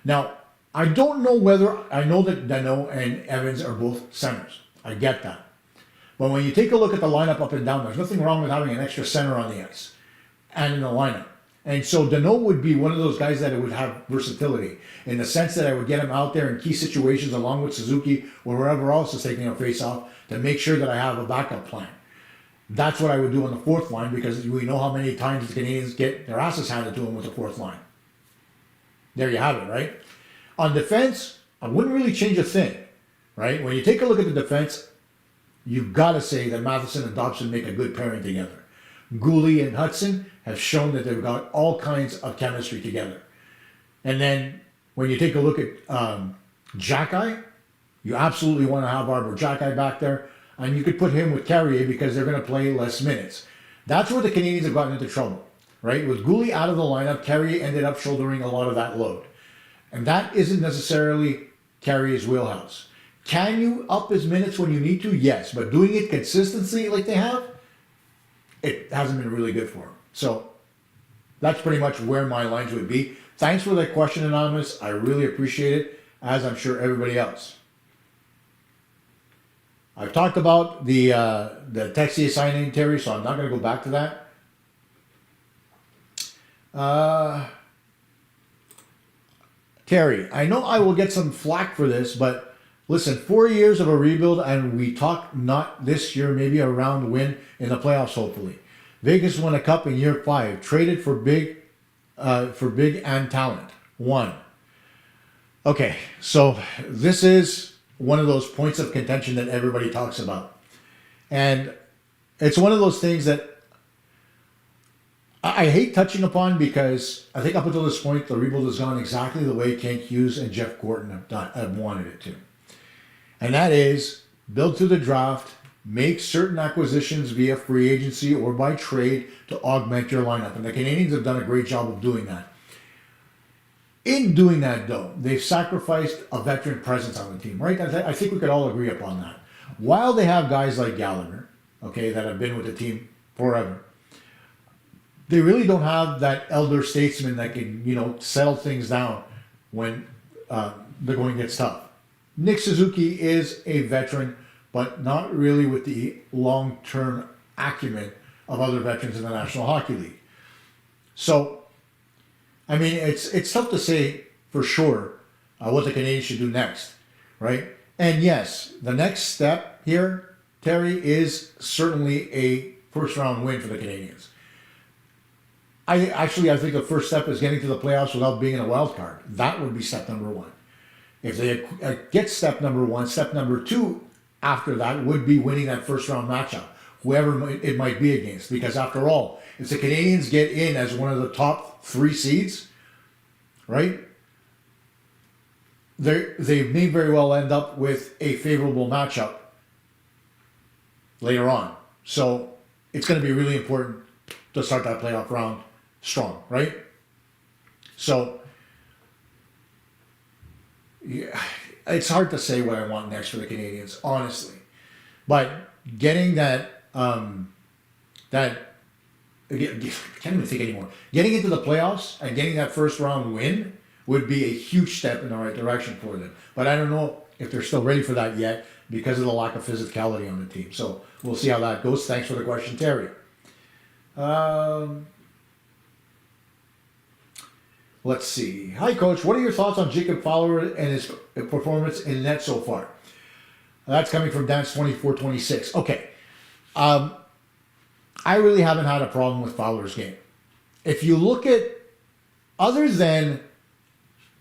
Now, I don't know whether, I know that Danault and Evans are both centers. I get that. But when you take a look at the lineup up and down, there's nothing wrong with having an extra center on the ice and in the lineup. And so Danault would be one of those guys that would have versatility in the sense that I would get him out there in key situations along with Suzuki or whoever else is taking a face-off to make sure that I have a backup plan. That's what I would do on the fourth line, because we know how many times the Canadiens get their asses handed to them with the fourth line. There you have it, right? On defense, I wouldn't really change a thing, right? When you take a look at the defense, you've got to say that Matheson and Dobson make a good pairing together. Guhle and Hutson have shown that they've got all kinds of chemistry together. And then when you take a look at Xhekaj, you absolutely want to have Arber Xhekaj back there. And you could put him with Carrier because they're going to play less minutes. That's where the Canadiens have gotten into trouble, right? With Guhle out of the lineup, Carrier ended up shouldering a lot of that load. And that isn't necessarily Carrier's wheelhouse. Can you up his minutes when you need to? Yes. But doing it consistently like they have, it hasn't been really good for him. So that's pretty much where my lines would be. Thanks for that question, Anonymous. I really appreciate it, as I'm sure everybody else. I've talked about the Texier signing, Terry, so I'm not going to go back to that. Terry, I know I will get some flack for this, but listen, 4 years of a rebuild, and we talk not this year, maybe a round win in the playoffs, hopefully. Vegas won a cup in year 5, traded for big and talent. 1. Okay, so this is one of those points of contention that everybody talks about. And it's one of those things that I hate touching upon, because I think up until this point, the rebuild has gone exactly the way Kent Hughes and Jeff Gorton have wanted it to. And that is build through the draft, make certain acquisitions via free agency or by trade to augment your lineup. And the Canadiens have done a great job of doing that. In doing that, though, they've sacrificed a veteran presence on the team, right? I think we could all agree upon that. While they have guys like Gallagher, okay, that have been with the team forever, they really don't have that elder statesman that can, settle things down when the going gets tough. Nick Suzuki is a veteran, but not really with the long-term acumen of other veterans in the National Hockey League. So, I mean, it's tough to say for sure what the Canadiens should do next, right? And yes, the next step here, Terry, is certainly a first-round win for the Canadiens. I think the first step is getting to the playoffs without being in a wild card. That would be step number one. If they get step number one, step number two after that would be winning that first-round matchup, whoever it might be against. Because after all, if the Canadiens get in as one of the top 3 seeds, right, they may very well end up with a favorable matchup later on. So it's going to be really important to start that playoff round strong, right? So yeah, it's hard to say what I want next for the Canadiens, honestly. But getting that I can't even think anymore. Getting into the playoffs and getting that first round win would be a huge step in the right direction for them. But I don't know if they're still ready for that yet because of the lack of physicality on the team. So we'll see how that goes. Thanks for the question, Terry. Let's see. Hi, Coach. What are your thoughts on Jacob Fowler and his performance in net so far? That's coming from Dance2426. Okay. I really haven't had a problem with Fowler's game. If you look at, other than,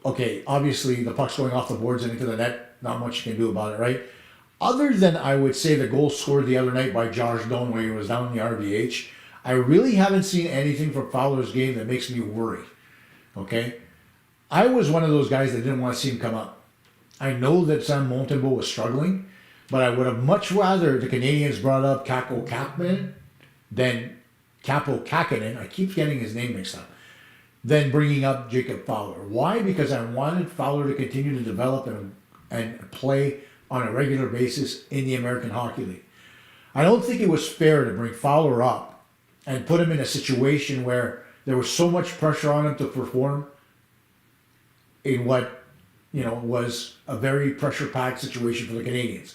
okay, obviously the puck's going off the boards and into the net, not much you can do about it, right? Other than, I would say, the goal scored the other night by Josh Doan where he was down in the RBH, I really haven't seen anything from Fowler's game that makes me worry. Okay? I was one of those guys that didn't want to see him come up. I know that Sam Montembeault was struggling, but I would have much rather the Canadiens brought up Kapanen than Kapanen. I keep getting his name mixed up. Than bringing up Jacob Fowler. Why? Because I wanted Fowler to continue to develop and play on a regular basis in the American Hockey League. I don't think it was fair to bring Fowler up and put him in a situation where there was so much pressure on him to perform in what, was a very pressure-packed situation for the Canadiens.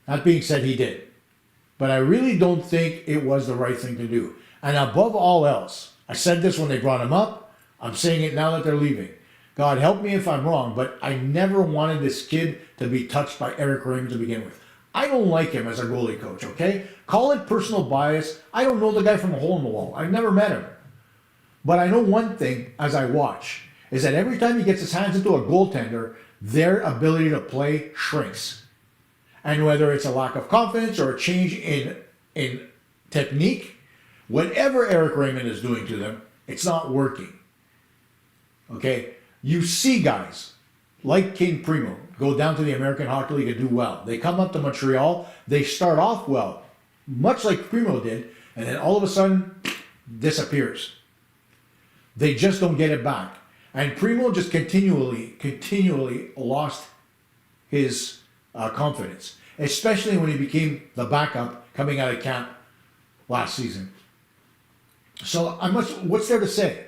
That being said, he did. But I really don't think it was the right thing to do. And above all else, I said this when they brought him up, I'm saying it now that they're leaving. God help me if I'm wrong, but I never wanted this kid to be touched by Eric Raymond to begin with. I don't like him as a goalie coach, okay? Call it personal bias. I don't know the guy from a hole in the wall. I've never met him. But I know one thing as I watch, is that every time he gets his hands into a goaltender, their ability to play shrinks. And whether it's a lack of confidence or a change in technique, whatever Eric Raymond is doing to them, it's not working. Okay? You see guys like King Primo go down to the American Hockey League and do well. They come up to Montreal, they start off well, much like Primo did, and then all of a sudden, disappears. They just don't get it back. And Primo just continually lost his confidence, especially when he became the backup coming out of camp last season. So what's there to say?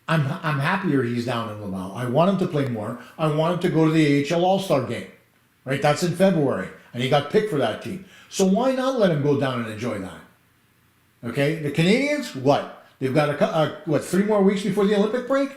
I'm happier he's down in Laval. I want him to play more. I want him to go to the AHL All-Star game. Right? That's in February. And he got picked for that team. So why not let him go down and enjoy that? Okay? The Canadiens, what? They've got 3 more weeks before the Olympic break?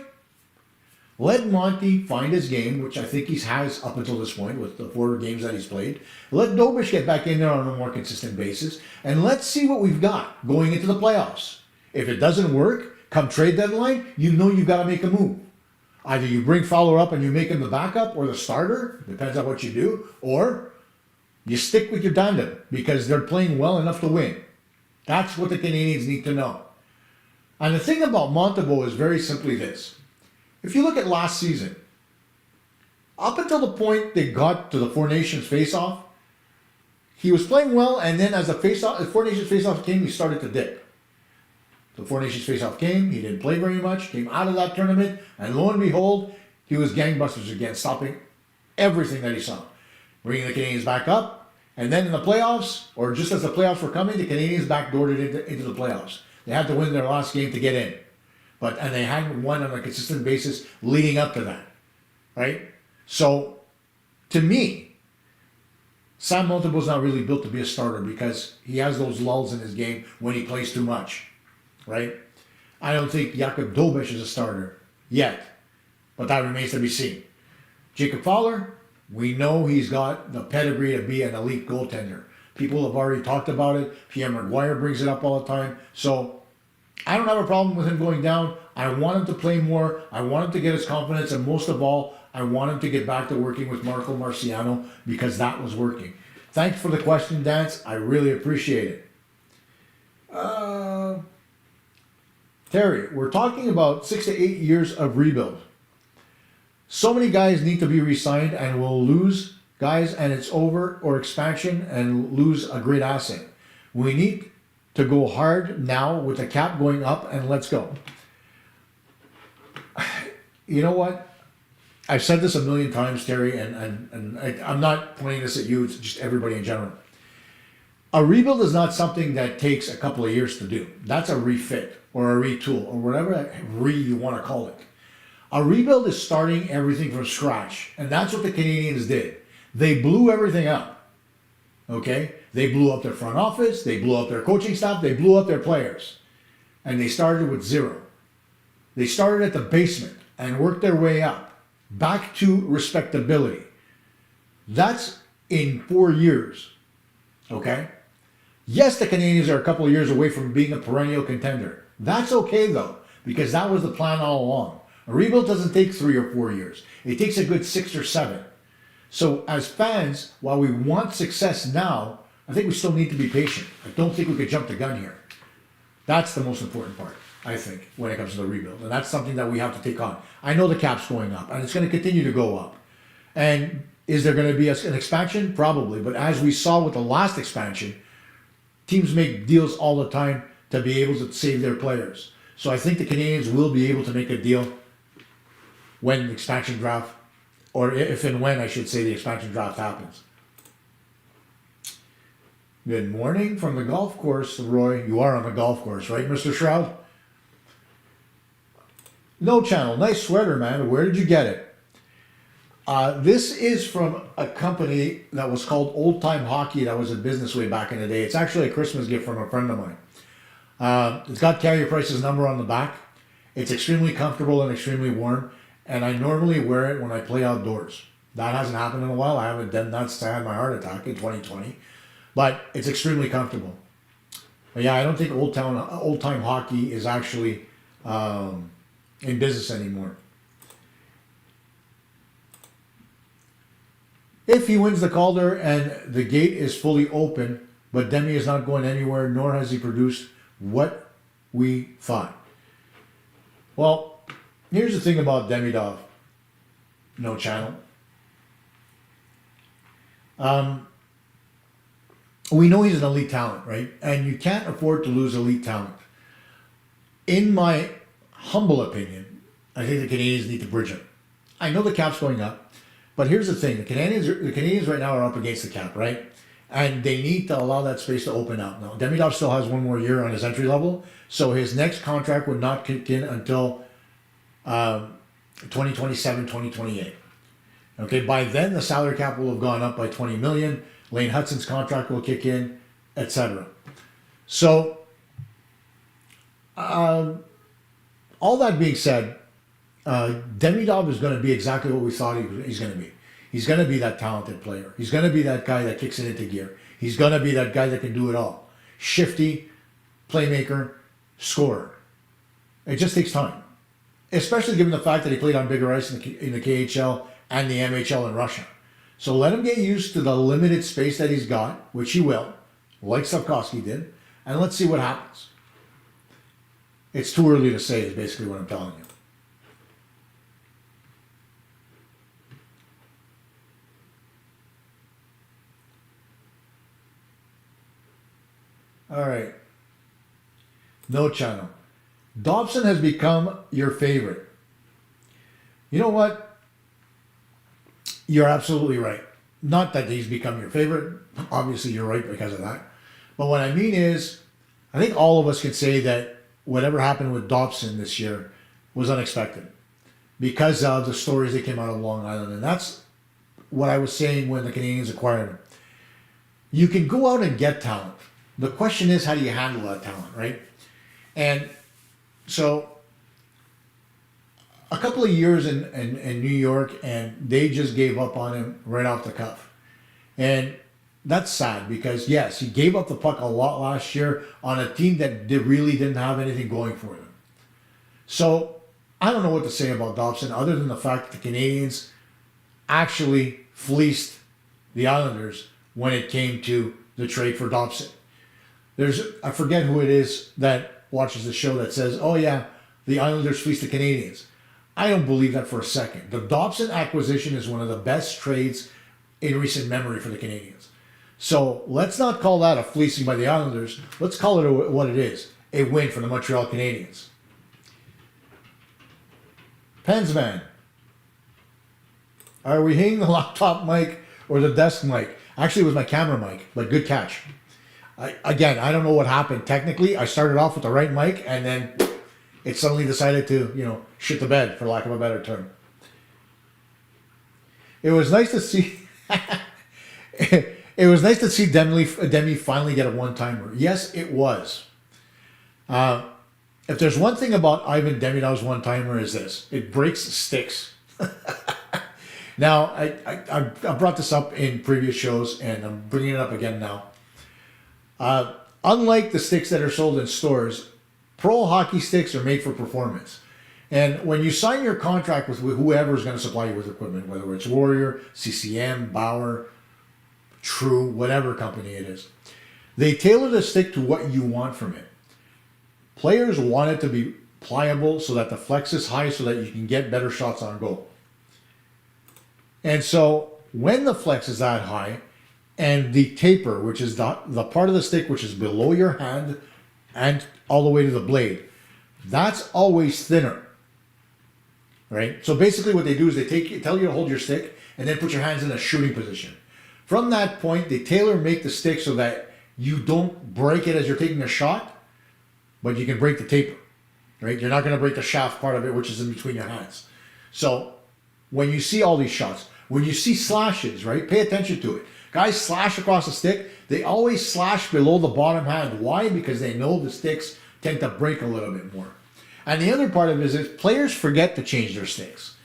Let Monty find his game, which I think he has up until this point with the 4 games that he's played. Let Dobish get back in there on a more consistent basis. And let's see what we've got going into the playoffs. If it doesn't work, come trade deadline, you've got to make a move. Either you bring Fowler up and you make him the backup or the starter, depends on what you do, or you stick with your tandem because they're playing well enough to win. That's what the Canadiens need to know. And the thing about Montembeault is very simply this. If you look at last season, up until the point they got to the Four Nations face-off, he was playing well, and then as the Four Nations face-off came, he started to dip. The Four Nations face-off came, he didn't play very much, came out of that tournament, and lo and behold, he was gangbusters again, stopping everything that he saw. Bringing the Canadiens back up, and then in the playoffs, or just as the playoffs were coming, the Canadiens backdoored it into the playoffs. They had to win their last game to get in. And they hadn't won on a consistent basis leading up to that. Right? So, to me, Sam Montembeault's not really built to be a starter because he has those lulls in his game when he plays too much, right? I don't think Jacob Fowler is a starter yet, but that remains to be seen. Jacob Fowler, we know he's got the pedigree to be an elite goaltender. People have already talked about it. Pierre Maguire brings it up all the time. So I don't have a problem with him going down. I want him to play more. I want him to get his confidence. And most of all, I want him to get back to working with Marco Marciano because that was working. Thanks for the question, Dance. I really appreciate it. Terry, we're talking about 6 to 8 years of rebuild. So many guys need to be re-signed and we'll lose guys and it's over, or expansion and lose a great asset. We need to go hard now with the cap going up and let's go. You know what? I've said this a million times, Terry, and I'm not pointing this at you, it's just everybody in general. A rebuild is not something that takes a couple of years to do. That's a refit or a retool or whatever you want to call it. A rebuild is starting everything from scratch, and that's what the Canadiens did. They blew everything up, okay? They blew up their front office, they blew up their coaching staff, they blew up their players, and they started with zero. They started at the basement and worked their way up, back to respectability. That's in 4 years, okay? Yes, the Canadiens are a couple of years away from being a perennial contender. That's okay, though, because that was the plan all along. A rebuild doesn't take 3 or 4 years. It takes a good 6 or 7. So as fans, while we want success now, I think we still need to be patient. I don't think we could jump the gun here. That's the most important part, I think, when it comes to the rebuild. And that's something that we have to take on. I know the cap's going up, and it's going to continue to go up. And is there going to be an expansion? Probably. But as we saw with the last expansion, teams make deals all the time to be able to save their players. So I think the Canadiens will be able to make a deal when the expansion draft, or if and when I should say the expansion draft happens. Good morning from the golf course, Roy. You are on the golf course, right, Mr. Shroud? No Channel, nice sweater, man. Where did you get it? This is from a company that was called Old Time Hockey that was in business way back in the day. It's actually a Christmas gift from a friend of mine. It's got Carrier Price's number on the back. It's extremely comfortable and extremely warm. And I normally wear it when I play outdoors. That hasn't happened in a while. I haven't done that since I had my heart attack in 2020. But it's extremely comfortable. But yeah, I don't think Old Time Hockey is actually in business anymore. If he wins the Calder and the gate is fully open, but Demi is not going anywhere, nor has he produced what we thought. Well, here's the thing about Demidov, No Channel. We know he's an elite talent, right? And you can't afford to lose elite talent. In my humble opinion, I think the Canadiens need to bridge him. I know the cap's going up, but here's the thing. The Canadiens right now are up against the cap, right? And they need to allow that space to open up. Now, Demidov still has 1 more year on his entry level, so his next contract would not kick in until 2027, 2028. Okay, by then the salary cap will have gone up by 20 million. Laine Hutson's contract will kick in, etc. So, all that being said, Demidov is going to be exactly what we thought he's going to be. He's going to be that talented player. He's going to be that guy that kicks it into gear. He's going to be that guy that can do it all. Shifty, playmaker, scorer. It just takes time. Especially given the fact that he played on bigger ice in the KHL and the MHL in Russia. So let him get used to the limited space that he's got, which he will, like Slafkovsky did, and let's see what happens. It's too early to say is basically what I'm telling you. All right. No Channel. Dobson has become your favorite. You know what? You're absolutely right. Not that he's become your favorite. Obviously, you're right because of that. But what I mean is, I think all of us can say that whatever happened with Dobson this year was unexpected. because of the stories that came out of Long Island. And that's what I was saying when the Canadiens acquired him. You can go out and get talent. The question is, how do you handle that talent, right? And so a couple of years in New York, and they just gave up on him right off the cuff. And that's sad because, yes, he gave up the puck a lot last year on a team that really didn't have anything going for them. So I don't know what to say about Dobson other than the fact that the Canadiens actually fleeced the Islanders when it came to the trade for Dobson. I forget who it is that watches the show that says, oh yeah, the Islanders fleeced the Canadiens. I don't believe that for a second. The Dobson acquisition is one of the best trades in recent memory for the Canadiens. So let's not call that a fleecing by the Islanders. Let's call it what it is, a win for the Montreal Canadiens. Pensman, are we hitting the laptop mic or the desk mic? Actually, it was my camera mic, but good catch. I don't know what happened technically. I started off with the right mic, and then it suddenly decided to, shit the bed, for lack of a better term. It was nice to see. It was nice to see Demi finally get a one-timer. Yes, it was. If there's one thing about Ivan Demidov's one-timer is this: it breaks sticks. Now, I brought this up in previous shows, and I'm bringing it up again now. Unlike the sticks that are sold in stores, pro hockey sticks are made for performance. And when you sign your contract with whoever is going to supply you with equipment, whether it's Warrior, CCM, Bauer, True, whatever company it is, they tailor the stick to what you want from it. Players want it to be pliable so that the flex is high so that you can get better shots on goal. And so when the flex is that high and the taper, which is the part of the stick which is below your hand and all the way to the blade, that's always thinner, right? So basically what they do is they tell you to hold your stick and then put your hands in a shooting position. From that point, they tailor-make the stick so that you don't break it as you're taking a shot, but you can break the taper, right? You're not going to break the shaft part of it, which is in between your hands. So when you see all these shots, when you see slashes, right, pay attention to it. Guys slash across the stick. They always slash below the bottom hand. Why? Because they know the sticks tend to break a little bit more. And the other part of it is that players forget to change their sticks.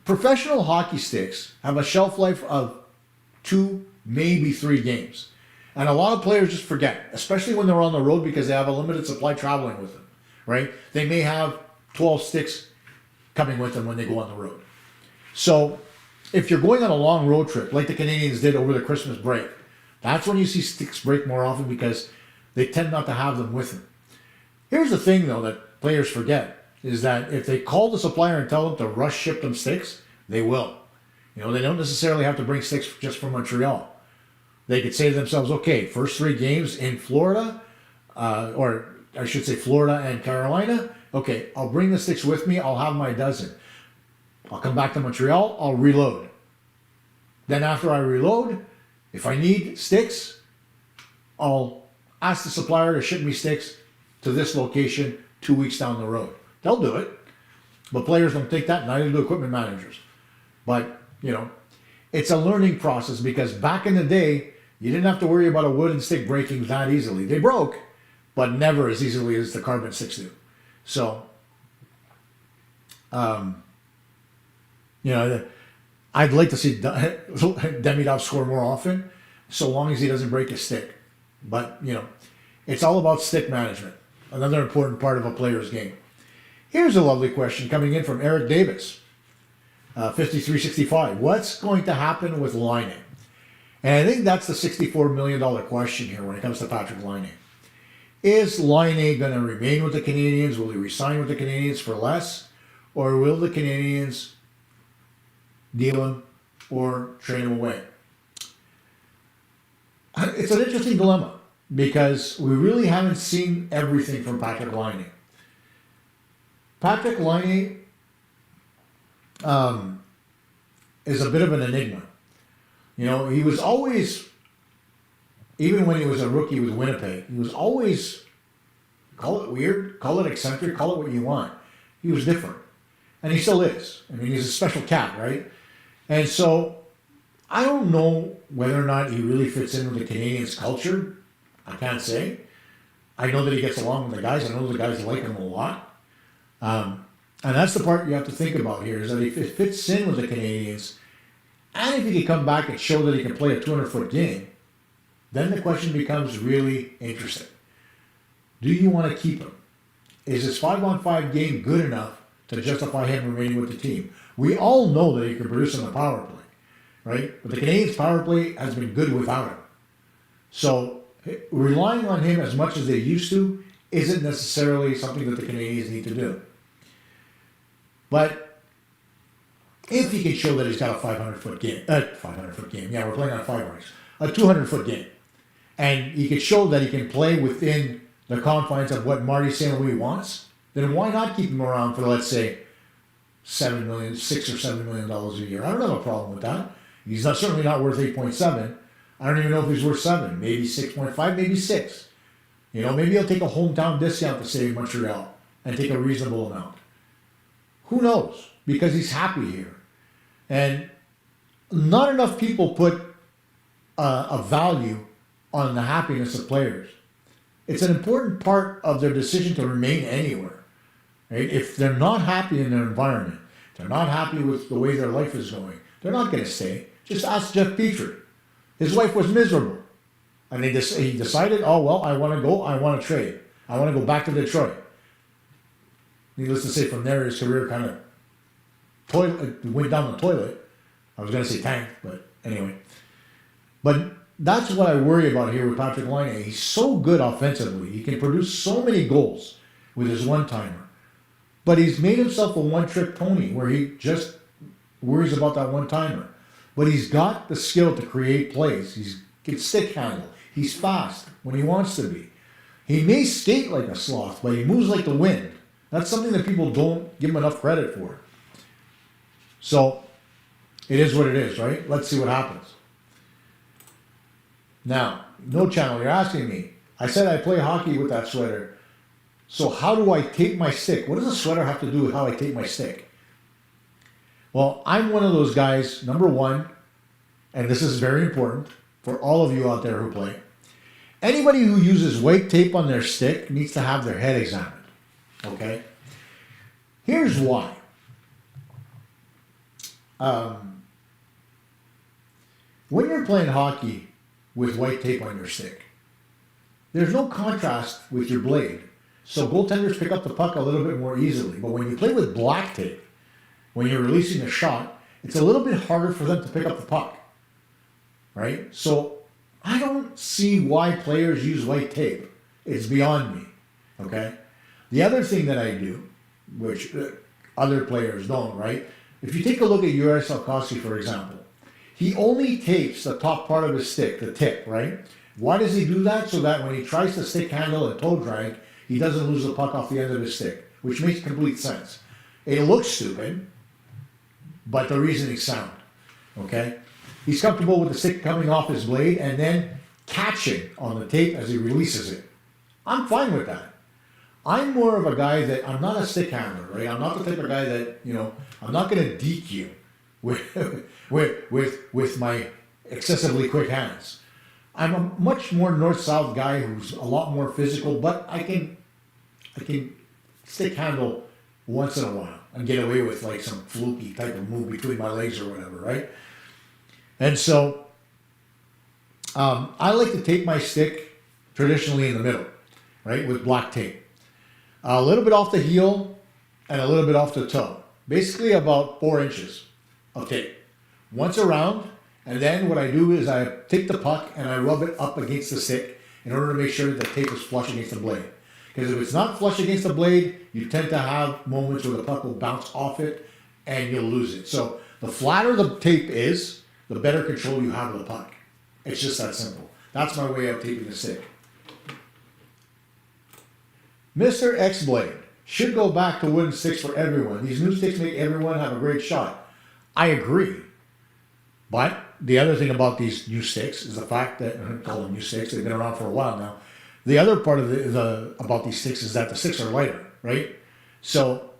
Professional hockey sticks have a shelf life of 2, maybe 3 games. And a lot of players just forget, especially when they're on the road because they have a limited supply traveling with them, right? They may have 12 sticks coming with them when they go on the road. So if you're going on a long road trip, like the Canadiens did over the Christmas break, that's when you see sticks break more often because they tend not to have them with them. Here's the thing, though, that players forget, is that if they call the supplier and tell them to rush ship them sticks, they will. They don't necessarily have to bring sticks just from Montreal. They could say to themselves, okay, first 3 games in Florida, or I should say Florida and Carolina, okay, I'll bring the sticks with me, I'll have my dozen. I'll come back to Montreal, I'll reload. Then after I reload, if I need sticks, I'll ask the supplier to ship me sticks to this location 2 weeks down the road. They'll do it. But players don't think that, neither do equipment managers. But, it's a learning process because back in the day, you didn't have to worry about a wooden stick breaking that easily. They broke, but never as easily as the carbon sticks do. So, I'd like to see Demidov score more often, so long as he doesn't break his stick. But, it's all about stick management, another important part of a player's game. Here's a lovely question coming in from Eric Davis, 5365. What's going to happen with Laine? And I think that's the $64 million question here when it comes to Patrik Laine. Is Laine going to remain with the Canadiens? Will he resign with the Canadiens for less? Or will the Canadiens deal him or trade him away? It's an interesting dilemma because we really haven't seen everything from Patrik Laine. Patrik Laine is a bit of an enigma. He was always, even when he was a rookie with Winnipeg, he was always, call it weird, call it eccentric, call it what you want. He was different. And he still is. I mean, he's a special cat, right? And so I don't know whether or not he really fits in with the Canadiens culture. I can't say. I know that he gets along with the guys. I know the guys like him a lot. And that's the part you have to think about here, is that if it fits in with the Canadiens, and if he can come back and show that he can play a 200-foot game, then the question becomes really interesting. Do you want to keep him? Is his 5-on-5 game good enough to justify him remaining with the team? We all know that he can produce on the power play, right? But the Canadiens' power play has been good without him. So relying on him as much as they used to isn't necessarily something that the Canadiens need to do. But if he can show that he's got a 500-foot game, yeah, we're playing on 5 ice, a 200-foot game, and he can show that he can play within the confines of what Marty St. Louis wants, then why not keep him around for, let's say, $6 or $7 million a year? I don't have a problem with that. He's certainly not worth 8.7. I don't even know if he's worth 7, maybe 6.5, maybe 6. You know, maybe he'll take a hometown discount to stay in Montreal and take a reasonable amount. Who knows? Because he's happy here. And not enough people put a value on the happiness of players. It's an important part of their decision to remain anywhere. Right? If they're not happy in their environment, they're not happy with the way their life is going, they're not going to stay. Just ask Jeff Petrie. His wife was miserable. And he decided, oh, well, I want to go, I want to trade. I want to go back to Detroit. Needless to say, from there, his career kind of went down the toilet. I was going to say tank, but anyway. But that's what I worry about here with Patrik Laine. He's so good offensively. He can produce so many goals with his one-timer. But he's made himself a one-trick pony where he just worries about that one-timer. But he's got the skill to create plays. He can stick handle. He's fast when he wants to be. He may skate like a sloth, but he moves like the wind. That's something that people don't give him enough credit for. So, it is what it is, right? Let's see what happens. Now, no channel, you're asking me. I said I play hockey with that sweater. So how do I tape my stick? What does a sweater have to do with how I tape my stick? Well, I'm one of those guys, number one, and this is very important for all of you out there who play. Anybody who uses white tape on their stick needs to have their head examined. Okay? Here's why. When you're playing hockey with white tape on your stick, there's no contrast with your blade. So goaltenders pick up the puck a little bit more easily. But when you play with black tape, when you're releasing a shot, it's a little bit harder for them to pick up the puck. Right? So I don't see why players use white tape. It's beyond me. Okay? The other thing that I do, which other players don't, right? If you take a look at Juraj Slafkovsky, for example, he only tapes the top part of his stick, the tip, right? Why does he do that? So that when he tries to stick handle and toe drag, he doesn't lose the puck off the end of his stick, which makes complete sense. It looks stupid, but the reasoning's sound, okay? He's comfortable with the stick coming off his blade and then catching on the tape as he releases it. I'm fine with that. I'm more of a guy that, I'm not a stick handler, right? I'm not the type of guy that, you know, I'm not going to deke you with my excessively quick hands. I'm a much more north-south guy who's a lot more physical, but I can stick handle once in a while and get away with like some fluky type of move between my legs or whatever, right? And so I like to tape my stick traditionally in the middle, right, with black tape. A little bit off the heel and a little bit off the toe. Basically about 4 inches of tape. Once around, and then what I do is I take the puck and I rub it up against the stick in order to make sure that the tape is flush against the blade. Because if it's not flush against the blade, you tend to have moments where the puck will bounce off it and you'll lose it. So the flatter the tape is, the better control you have of the puck. It's just that simple. That's my way of taping the stick. Mr. X-Blade should go back to wooden sticks for everyone. These new sticks make everyone have a great shot. I agree. But the other thing about these new sticks is the fact that, I don't call them new sticks, they've been around for a while now. The other part of about these sticks is that the sticks are lighter, right? So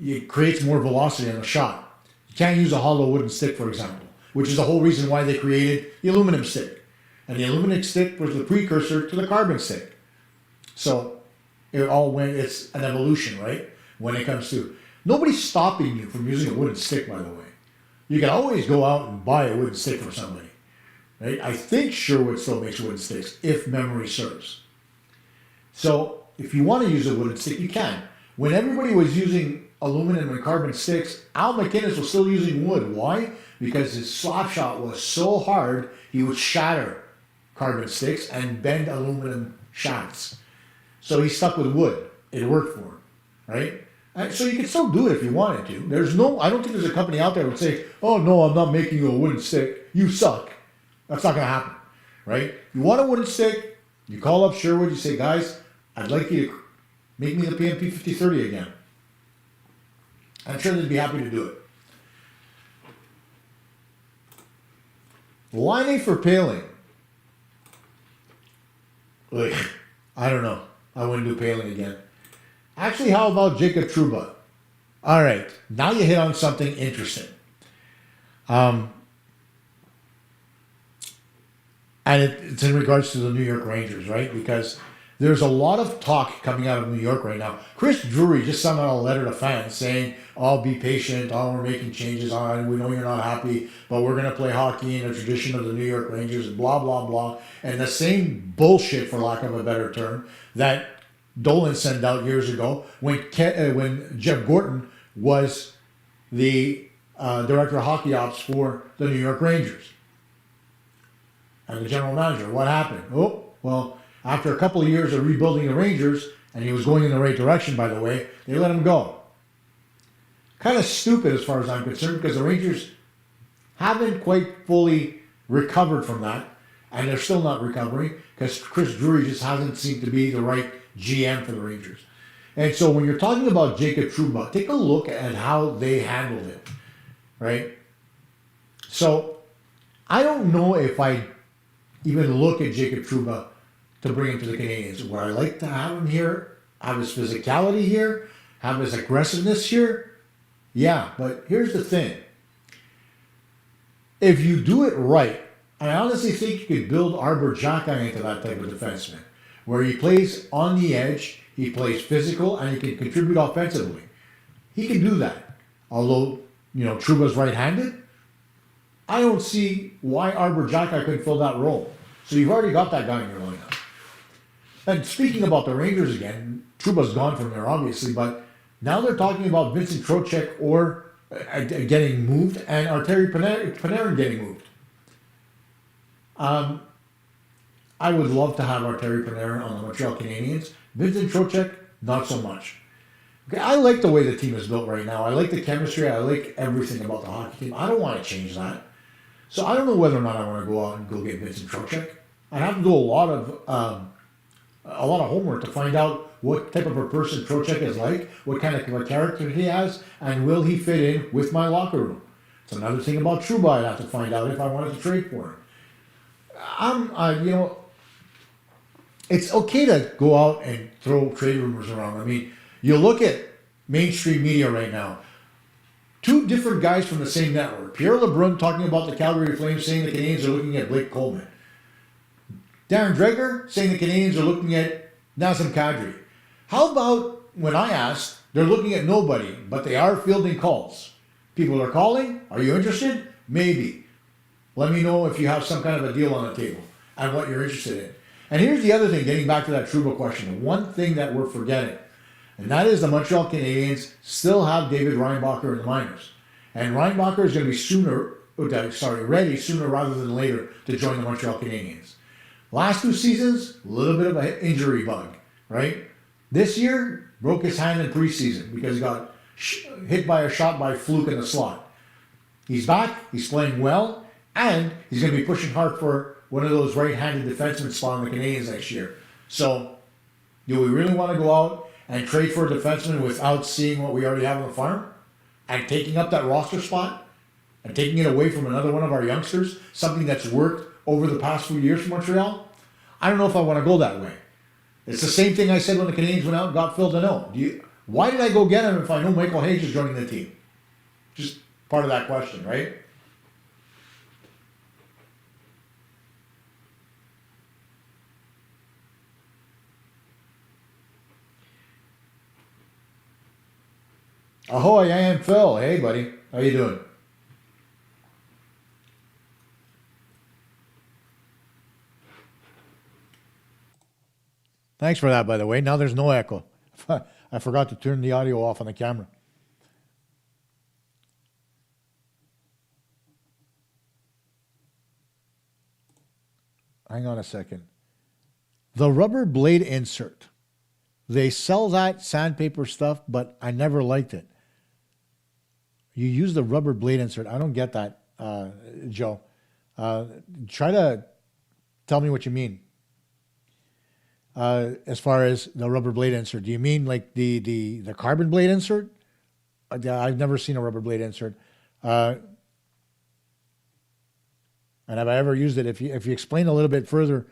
it creates more velocity on the shot. You can't use a hollow wooden stick, for example, which is the whole reason why they created the aluminum stick. And the aluminum stick was the precursor to the carbon stick. So it's an evolution, right? When it comes to, nobody's stopping you from using a wooden stick, by the way. You can always go out and buy a wooden stick for somebody, right? I think Sherwood still makes wooden sticks, if memory serves. So if you want to use a wooden stick, you can. When everybody was using aluminum and carbon sticks, Al McInnes was still using wood. Why? Because his slap shot was so hard, he would shatter carbon sticks and bend aluminum shots. So he stuck with wood. It worked for him, right? And so you can still do it if you wanted to. I don't think there's a company out there that would say, oh no, I'm not making you a wooden stick. You suck. That's not going to happen, right? You want a wooden stick, you call up Sherwood, you say, guys, I'd like you to make me the PMP 5030 again. I'm sure they'd be happy to do it. Laine for Paling. Ugh, I don't know. I wouldn't do Paling again. Actually, how about Jacob Trouba? All right, now you hit on something interesting. And it's in regards to the New York Rangers, right? Because there's a lot of talk coming out of New York right now. Chris Drury just sent out a letter to fans saying, oh, be patient. Oh, we're making changes. Oh, we know you're not happy, but we're going to play hockey in the tradition of the New York Rangers, blah, blah, blah. And the same bullshit, for lack of a better term, that Dolan sent out years ago when Jeff Gorton was the director of hockey ops for the New York Rangers. And the general manager, what happened? Oh, well, after a couple of years of rebuilding the Rangers, and he was going in the right direction, by the way, they let him go. Kind of stupid as far as I'm concerned, because the Rangers haven't quite fully recovered from that, and they're still not recovering, because Chris Drury just hasn't seemed to be the right GM for the Rangers. And so when you're talking about Jacob Trouba, take a look at how they handled it, right? So I don't know if I even look at Jacob Trouba to bring him to the Canadiens. Would I like to have him here, have his physicality here, have his aggressiveness here? Yeah, but here's the thing. If you do it right, I honestly think you could build Arber Xhekaj into that type of defenseman, where he plays on the edge, he plays physical, and he can contribute offensively. He can do that. Although, Trouba's right-handed, I don't see why Arber Xhekaj couldn't fill that role. So you've already got that guy in your lineup. And speaking about the Rangers again, Trouba's gone from there, obviously, but now they're talking about Vincent Trocheck or getting moved and Artemi Panarin getting moved. I would love to have Artemi Panarin on the Montreal Canadiens. Vincent Trocheck, not so much. Okay, I like the way the team is built right now. I like the chemistry. I like everything about the hockey team. I don't want to change that. So I don't know whether or not I want to go out and go get Vincent Trocheck. I have to do a lot of homework to find out what type of a person Trocheck is like, what kind of a character he has, and will he fit in with my locker room. It's another thing about Trouba I'd have to find out if I wanted to trade for him. It's okay to go out and throw trade rumors around. I mean, you look at mainstream media right now. Two different guys from the same network. Pierre LeBrun talking about the Calgary Flames, saying the Canadiens are looking at Blake Coleman. Darren Dreger saying the Canadiens are looking at Nazem Kadri. How about when I asked, they're looking at nobody, but they are fielding calls. People are calling. Are you interested? Maybe. Let me know if you have some kind of a deal on the table and what you're interested in. And here's the other thing, getting back to that Trouba question. One thing that we're forgetting, and that is the Montreal Canadiens still have David Reinbacher in the minors. And Reinbacher is going to be ready sooner rather than later to join the Montreal Canadiens. Last 2 seasons, a little bit of an injury bug, right? This year, broke his hand in preseason because he got hit by a shot by Fluke in the slot. He's back, he's playing well, and he's going to be pushing hard for one of those right-handed defensemen spot on the Canadiens next year. So, do we really want to go out and trade for a defenseman without seeing what we already have on the farm? And taking up that roster spot? And taking it away from another one of our youngsters? Something that's worked over the past few years for Montreal? I don't know if I want to go that way. It's the same thing I said when the Canadiens went out and got Phil Deneau. Why did I go get him if I know Michael Hayes is joining the team? Just part of that question, right? Ahoy, I am Phil. Hey, buddy. How you doing? Thanks for that, by the way. Now there's no echo. I forgot to turn the audio off on the camera. Hang on a second. The rubber blade insert. They sell that sandpaper stuff, but I never liked it. You use the rubber blade insert. I don't get that, Joe. Try to tell me what you mean. As far as the rubber blade insert, do you mean like the carbon blade insert? I've never seen a rubber blade insert. And have I ever used it? If you explain a little bit further,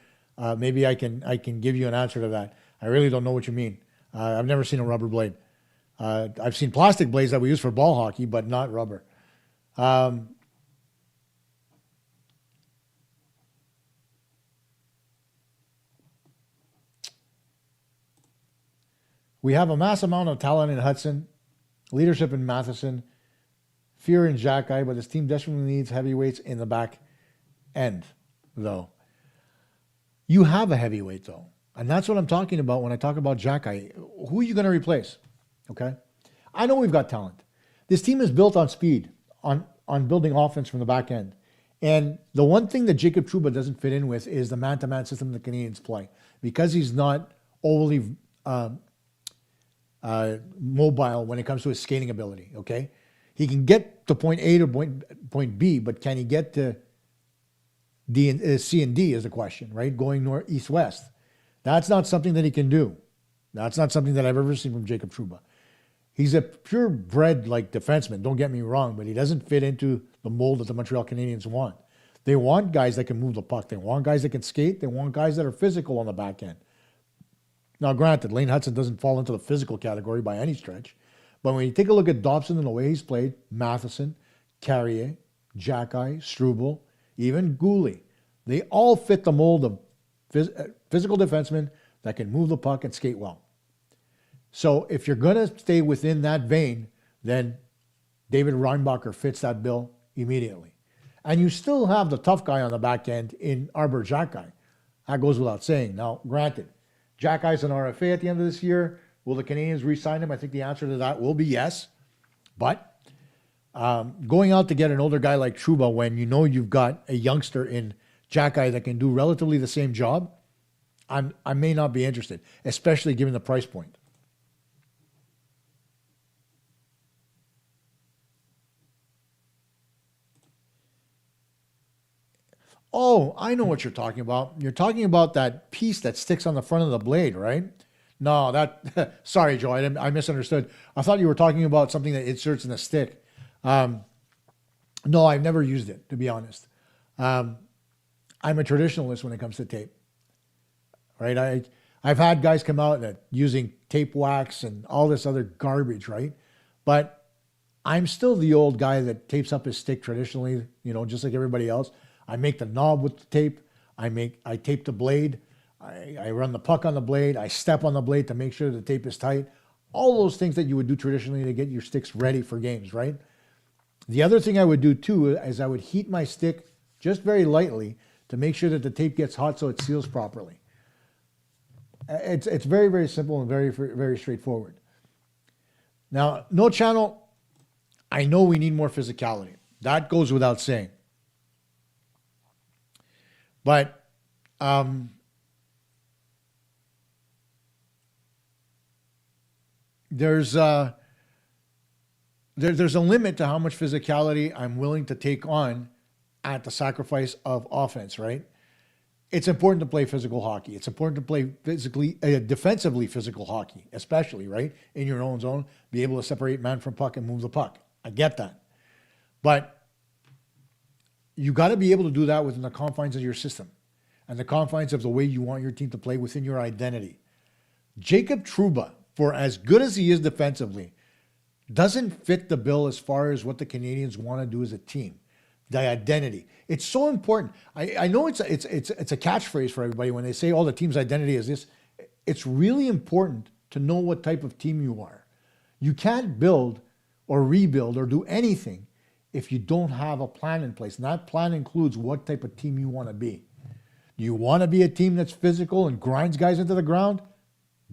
maybe I can give you an answer to that. I really don't know what you mean. I've never seen a rubber blade. I've seen plastic blades that we use for ball hockey, but not rubber. We have a mass amount of talent in Hutson, leadership in Matheson, fear in Xhekaj, but this team desperately needs heavyweights in the back end, though. You have a heavyweight, though. And that's what I'm talking about when I talk about Xhekaj. Who are you going to replace? Okay? I know we've got talent. This team is built on speed, on building offense from the back end. And the one thing that Jacob Trouba doesn't fit in with is the man-to-man system the Canadiens play. Because he's not overly mobile when it comes to his skating ability, okay? He can get to point A to point B, but can he get to C and D is the question, right? Going north, east, west. That's not something that he can do. That's not something that I've ever seen from Jacob Trouba. He's a purebred like defenseman, don't get me wrong, but he doesn't fit into the mold that the Montreal Canadiens want. They want guys that can move the puck. They want guys that can skate. They want guys that are physical on the back end. Now, granted, Laine Hutson doesn't fall into the physical category by any stretch. But when you take a look at Dobson and the way he's played, Matheson, Carrier, Xhekaj, Struble, even Guhle, they all fit the mold of physical defensemen that can move the puck and skate well. So if you're going to stay within that vein, then David Reinbacher fits that bill immediately. And you still have the tough guy on the back end in Arber Xhekaj. That goes without saying. Now, granted, Xhekaj's an RFA at the end of this year. Will the Canadiens re-sign him? I think the answer to that will be yes. But going out to get an older guy like Trouba when you know you've got a youngster in Xhekaj that can do relatively the same job, I may not be interested, especially given the price point. Oh, I know what you're talking about. You're talking about that piece that sticks on the front of the blade, right? No, that, sorry, Joe, I misunderstood. I thought you were talking about something that inserts in a stick. No, I've never used it, to be honest. I'm a traditionalist when it comes to tape, right? I've had guys come out that using tape wax and all this other garbage, right? But I'm still the old guy that tapes up his stick traditionally, you know, just like everybody else. I make the knob with the tape. I tape the blade. I run the puck on the blade. I step on the blade to make sure the tape is tight. All those things that you would do traditionally to get your sticks ready for games, right? The other thing I would do too is I would heat my stick just very lightly to make sure that the tape gets hot so it seals properly. It's very, very simple and very, very straightforward. Now, no channel, I know we need more physicality. That goes without saying. But there's a limit to how much physicality I'm willing to take on at the sacrifice of offense, right? It's important to play physical hockey. It's important to play defensively physical hockey, especially, right? In your own zone, be able to separate man from puck and move the puck. I get that. But you got to be able to do that within the confines of your system and the confines of the way you want your team to play within your identity. Jacob Trouba for as good as he is defensively, doesn't fit the bill as far as what the Canadiens want to do as a team. The identity. It's so important. I know it's a catchphrase for everybody when they say, oh, the team's identity is this. It's really important to know what type of team you are. You can't build or rebuild or do anything if you don't have a plan in place. And that plan includes what type of team you want to be. Do you want to be a team that's physical and grinds guys into the ground?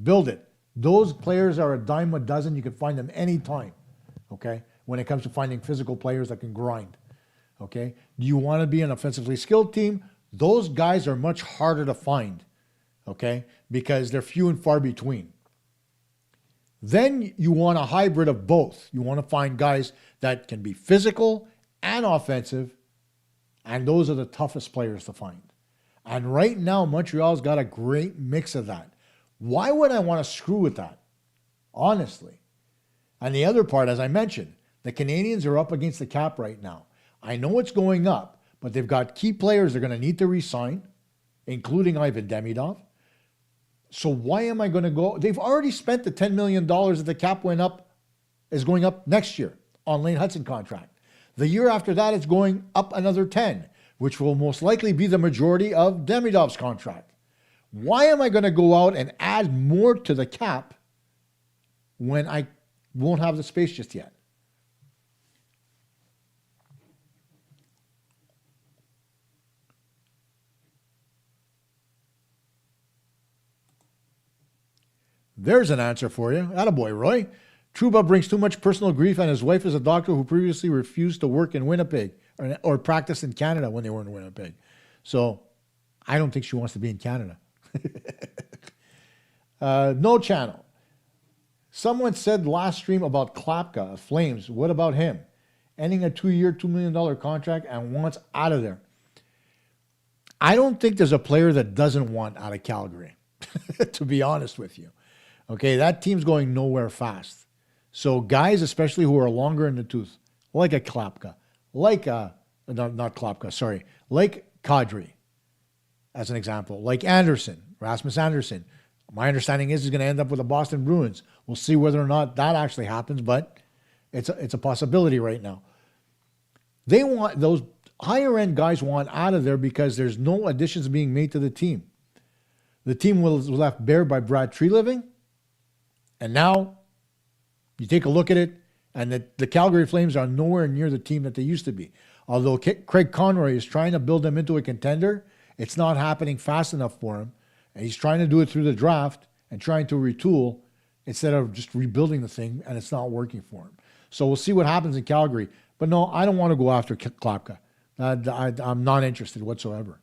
Build it. Those players are a dime a dozen. You can find them anytime, okay, when it comes to finding physical players that can grind, okay? Do you want to be an offensively skilled team? Those guys are much harder to find, okay, because they're few and far between. Then you want a hybrid of both. You want to find guys that can be physical and offensive, and those are the toughest players to find. And right now, Montreal's got a great mix of that. Why would I want to screw with that? Honestly. And the other part, as I mentioned, the Canadiens are up against the cap right now. I know it's going up, but they've got key players they're going to need to re-sign, including Ivan Demidov. So why am I going to go? They've already spent the $10 million that the cap is going up next year on Laine Hutson contract. The year after that, it's going up another 10, which will most likely be the majority of Demidov's contract. Why am I going to go out and add more to the cap when I won't have the space just yet? There's an answer for you. Attaboy, Roy. Struble brings too much personal grief, and his wife is a doctor who previously refused to work in Winnipeg or practice in Canada when they were in Winnipeg. So I don't think she wants to be in Canada. No channel. Someone said last stream about Klapka of Flames. What about him? Ending a 2-year, $2 million contract and wants out of there. I don't think there's a player that doesn't want out of Calgary, to be honest with you. Okay, that team's going nowhere fast. So guys, especially who are longer in the tooth, like a Klapka, like Kadri, as an example, like Anderson, Rasmus Anderson. My understanding is he's going to end up with the Boston Bruins. We'll see whether or not that actually happens, but it's a possibility right now. They want those higher end guys want out of there because there's no additions being made to the team. The team was left bare by Brad Treliving, and now you take a look at it, and the Calgary Flames are nowhere near the team that they used to be. Although Craig Conroy is trying to build them into a contender, it's not happening fast enough for him. And he's trying to do it through the draft and trying to retool instead of just rebuilding the thing, and it's not working for him. So we'll see what happens in Calgary. But no, I don't want to go after Klapka. I'm not interested whatsoever.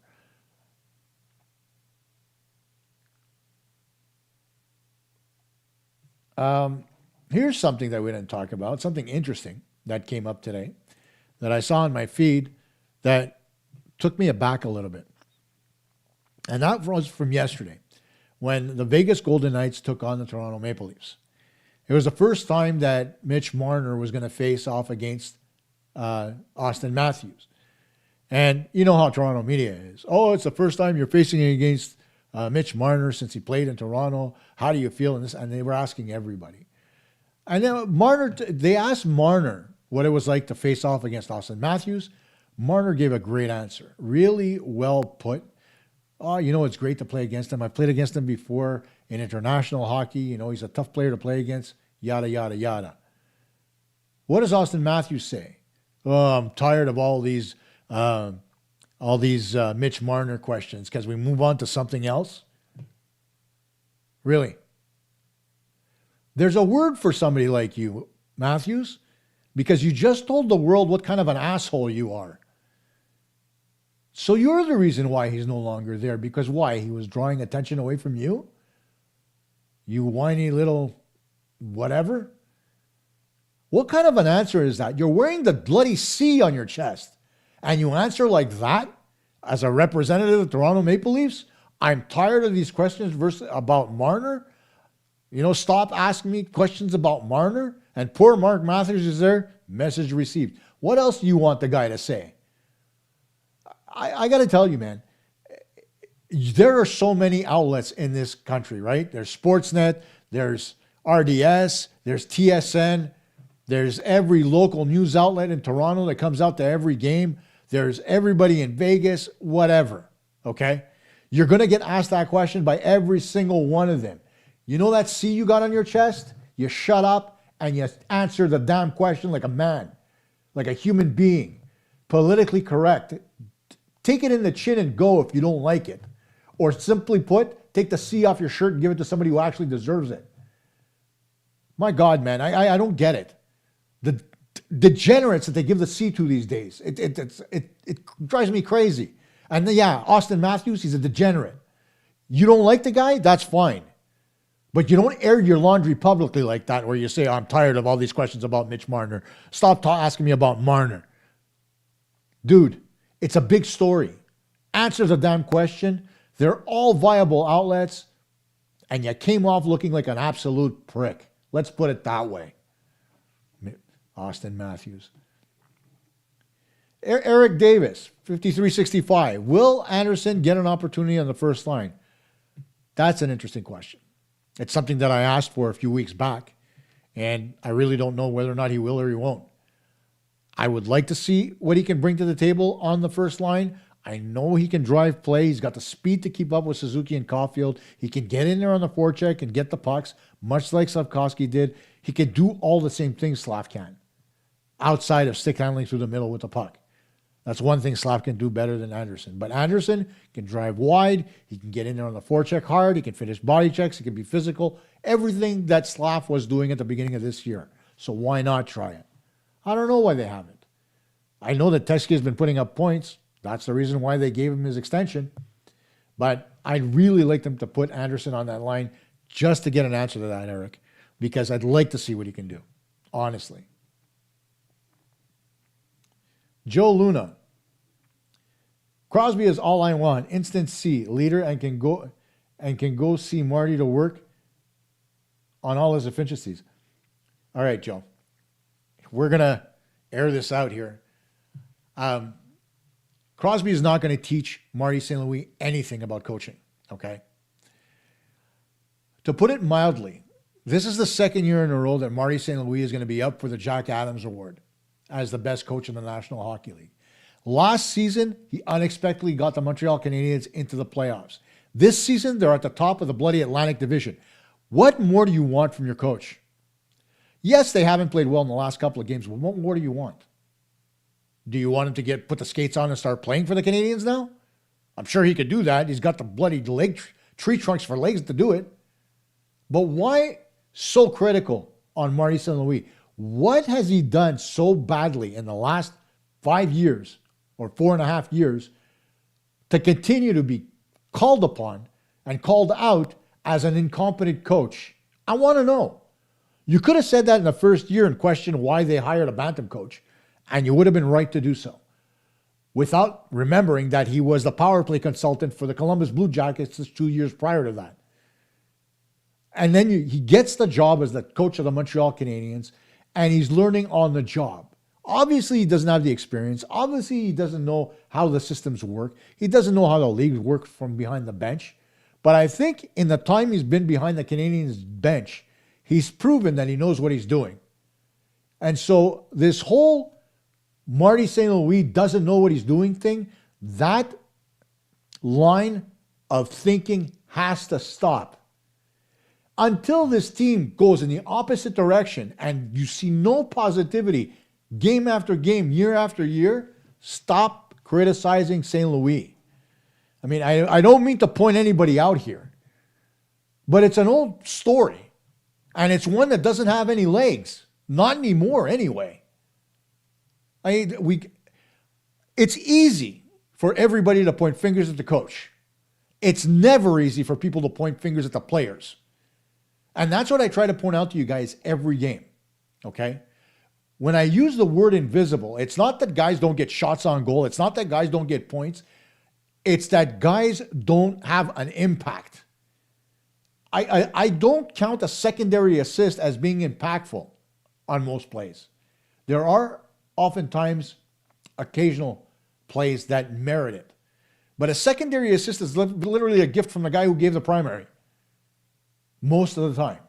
Here's something that we didn't talk about, something interesting that came up today that I saw in my feed that took me aback a little bit. And that was from yesterday when the Vegas Golden Knights took on the Toronto Maple Leafs. It was the first time that Mitch Marner was going to face off against Auston Matthews. And you know how Toronto media is. Oh, it's the first time you're facing against Mitch Marner since he played in Toronto. How do you feel in this? And they were asking everybody. And then they asked Marner what it was like to face off against Auston Matthews. Marner gave a great answer. Really well put. Oh, it's great to play against him. I've played against him before in international hockey. He's a tough player to play against, yada, yada, yada. What does Auston Matthews say? Oh, I'm tired of all these Mitch Marner questions. Because we move on to something else? Really? There's a word for somebody like you, Matthews, because you just told the world what kind of an asshole you are. So you're the reason why he's no longer there. Because why? He was drawing attention away from you? You whiny little whatever? What kind of an answer is that? You're wearing the bloody C on your chest. And you answer like that as a representative of the Toronto Maple Leafs? I'm tired of these questions about Marner. Stop asking me questions about Marner. And poor Mark Matthews is there. Message received. What else do you want the guy to say? I got to tell you, man, there are so many outlets in this country, right? There's Sportsnet, there's RDS, there's TSN, there's every local news outlet in Toronto that comes out to every game. There's everybody in Vegas, whatever, okay? You're going to get asked that question by every single one of them. You know that C you got on your chest? You shut up and you answer the damn question like a man, like a human being, politically correct. Take it in the chin and go if you don't like it. Or simply put, take the C off your shirt and give it to somebody who actually deserves it. My God, man, I don't get it. The degenerates that they give the C to these days, it drives me crazy. And yeah, Austin Matthews, he's a degenerate. You don't like the guy? That's fine. But you don't air your laundry publicly like that where you say, I'm tired of all these questions about Mitch Marner. Stop asking me about Marner. Dude, it's a big story. Answer the damn question. They're all viable outlets, and you came off looking like an absolute prick. Let's put it that way. Austin Matthews. Eric Davis, 5365. Will Anderson get an opportunity on the first line? That's an interesting question. It's something that I asked for a few weeks back, and I really don't know whether or not he will or he won't. I would like to see what he can bring to the table on the first line. I know he can drive play. He's got the speed to keep up with Suzuki and Caufield. He can get in there on the forecheck and get the pucks, much like Slafkovsky did. He can do all the same things Slav can, outside of stick handling through the middle with the puck. That's one thing Slav can do better than Anderson. But Anderson can drive wide. He can get in there on the forecheck hard. He can finish body checks. He can be physical. Everything that Slav was doing at the beginning of this year. So why not try it? I don't know why they haven't. I know that Texier has been putting up points. That's the reason why they gave him his extension. But I'd really like them to put Anderson on that line just to get an answer to that, Eric, because I'd like to see what he can do, honestly. Joe Luna. Crosby is all I want. Instant C, leader, and can go see Marty to work on all his efficiencies. All right, Joe. We're gonna air this out here. Crosby is not going to teach Marty St. Louis anything about coaching. Okay. To put it mildly, this is the second year in a row that Marty St. Louis is going to be up for the Jack Adams Award as the best coach in the National Hockey League. Last season, he unexpectedly got the Montreal Canadiens into the playoffs. This season, they're at the top of the bloody Atlantic Division. What more do you want from your coach? Yes, they haven't played well in the last couple of games, but what more do you want? Do you want him to put the skates on and start playing for the Canadiens now? I'm sure he could do that. He's got the bloody tree trunks for legs to do it. But why so critical on Marty St. Louis? What has he done so badly in the last 5 years or 4.5 years to continue to be called upon and called out as an incompetent coach? I want to know. You could have said that in the first year and questioned why they hired a bantam coach, and you would have been right to do so, without remembering that he was the power play consultant for the Columbus Blue Jackets 2 years prior to that. And then he gets the job as the coach of the Montreal Canadiens, and he's learning on the job. Obviously, he doesn't have the experience. Obviously, he doesn't know how the systems work. He doesn't know how the leagues work from behind the bench. But I think in the time he's been behind the Canadiens bench, he's proven that he knows what he's doing. And so this whole Marty St. Louis doesn't know what he's doing thing, that line of thinking has to stop. Until this team goes in the opposite direction and you see no positivity game after game, year after year, stop criticizing St. Louis. I mean, I don't mean to point anybody out here, but it's an old story, and it's one that doesn't have any legs. Not anymore, anyway. It's easy for everybody to point fingers at the coach. It's never easy for people to point fingers at the players. And that's what I try to point out to you guys every game, okay? When I use the word invisible, it's not that guys don't get shots on goal. It's not that guys don't get points. It's that guys don't have an impact. I don't count a secondary assist as being impactful on most plays. There are oftentimes occasional plays that merit it. But a secondary assist is literally a gift from the guy who gave the primary most of the time.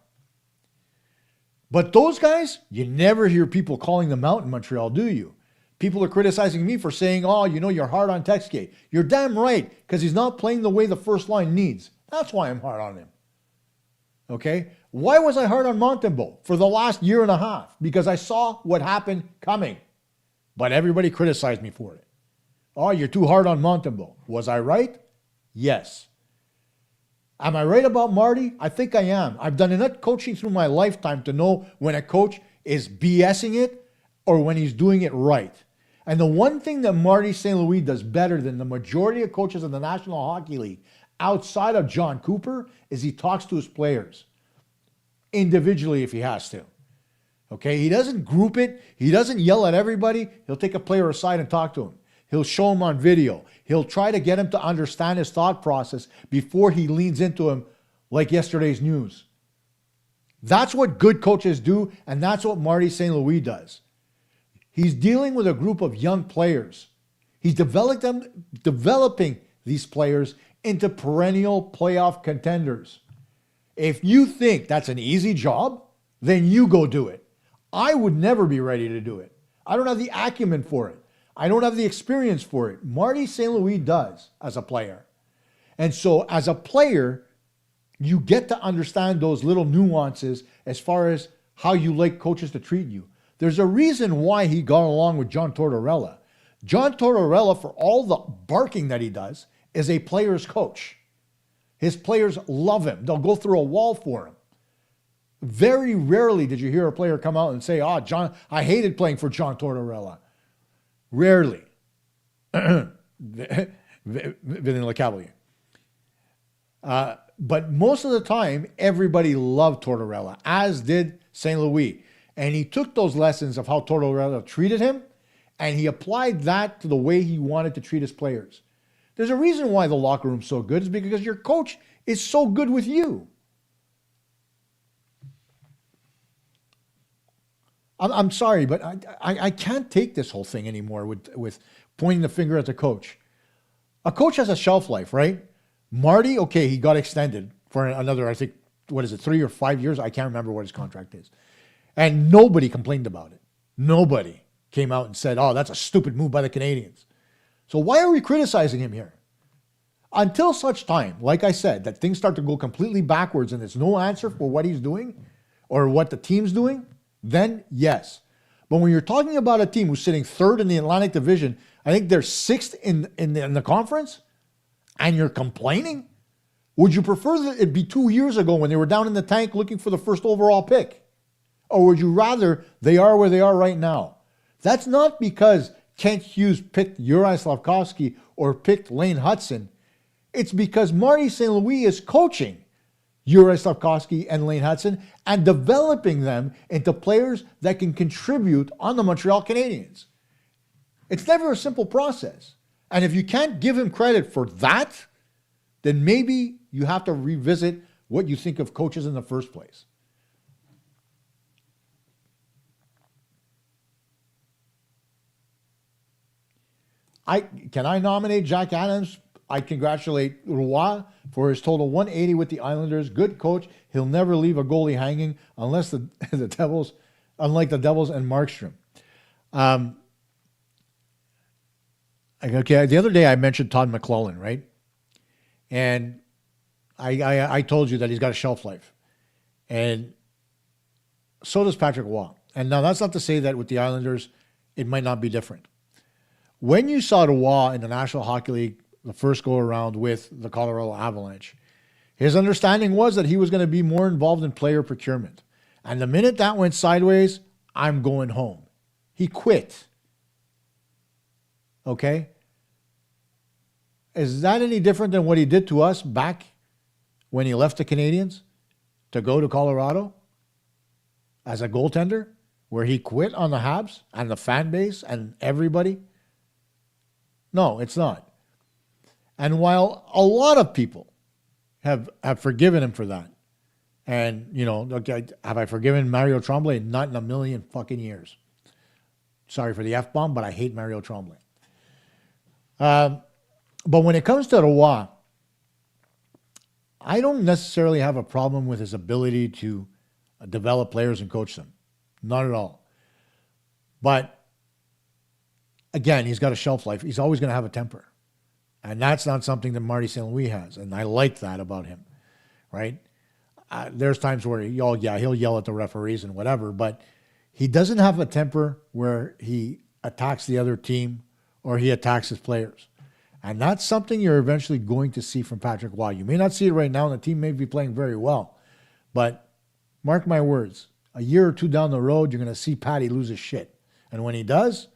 But those guys, you never hear people calling them out in Montreal, do you? People are criticizing me for saying, oh, you're hard on Texier. You're damn right, because he's not playing the way the first line needs. That's why I'm hard on him. Okay? Why was I hard on Montembeault for the last year and a half? Because I saw what happened coming. But everybody criticized me for it. Oh, you're too hard on Montembeault. Was I right? Yes. Am I right about Marty? I think I am. I've done enough coaching through my lifetime to know when a coach is BSing it or when he's doing it right. And the one thing that Marty St. Louis does better than the majority of coaches in the National Hockey League outside of John Cooper is he talks to his players individually if he has to. Okay? He doesn't group it. He doesn't yell at everybody. He'll take a player aside and talk to him. He'll show him on video. He'll try to get him to understand his thought process before he leans into him like yesterday's news. That's what good coaches do, and that's what Marty St. Louis does. He's dealing with a group of young players. He's developing these players into perennial playoff contenders. If you think that's an easy job, then you go do it. I would never be ready to do it. I don't have the acumen for it. I don't have the experience for it. Marty St. Louis does as a player. And so as a player, you get to understand those little nuances as far as how you like coaches to treat you. There's a reason why he got along with John Tortorella. John Tortorella, for all the barking that he does, is a player's coach. His players love him. They'll go through a wall for him. Very rarely did you hear a player come out and say, John, I hated playing for John Tortorella. Rarely. Within Le Cavalier. But most of the time, everybody loved Tortorella, as did St. Louis. And he took those lessons of how Tortorella treated him, and he applied that to the way he wanted to treat his players. There's a reason why the locker room's so good. It's because your coach is so good with you. I'm sorry, but I can't take this whole thing anymore with pointing the finger at the coach. A coach has a shelf life, right? Marty, okay, he got extended for another, I think, 3 or 5 years? I can't remember what his contract is. And nobody complained about it. Nobody came out and said, that's a stupid move by the Canadiens. So why are we criticizing him here? Until such time, like I said, that things start to go completely backwards and there's no answer for what he's doing or what the team's doing, then yes. But when you're talking about a team who's sitting third in the Atlantic Division, I think they're sixth in the conference, and you're complaining? Would you prefer that it be 2 years ago when they were down in the tank looking for the first overall pick? Or would you rather they are where they are right now? That's not because Kent Hughes picked Juraj Slafkovsky or picked Laine Hutson. It's because Marty St. Louis is coaching Juraj Slafkovsky and Laine Hutson and developing them into players that can contribute on the Montreal Canadiens. It's never a simple process. And if you can't give him credit for that, then maybe you have to revisit what you think of coaches in the first place. Can I nominate Jack Adams? I congratulate Roy for his total 180 with the Islanders. Good coach. He'll never leave a goalie hanging unless the Devils, unlike the Devils and Markstrom. Okay, the other day I mentioned Todd McClellan, right? And I told you that he's got a shelf life. And so does Patrick Roy. And now that's not to say that with the Islanders, it might not be different. When you saw Roy in the National Hockey League the first go around with the Colorado Avalanche, his understanding was that he was going to be more involved in player procurement. And the minute that went sideways, I'm going home. He quit. Okay? Is that any different than what he did to us back when he left the Canadiens to go to Colorado as a goaltender, where he quit on the Habs and the fan base and everybody? No, it's not. And while a lot of people have forgiven him for that, and, okay, have I forgiven Mario Tremblay? Not in a million fucking years. Sorry for the F-bomb, but I hate Mario Tremblay. But when it comes to Roy, I don't necessarily have a problem with his ability to develop players and coach them. Not at all. But again, he's got a shelf life. He's always going to have a temper. And that's not something that Marty St. Louis has. And I like that about him, right? There's times where he'll yell at the referees and whatever, but he doesn't have a temper where he attacks the other team or he attacks his players. And that's something you're eventually going to see from Patrik Roy. You may not see it right now, and the team may be playing very well. But mark my words, a year or two down the road, you're going to see Patty lose his shit. And when he does,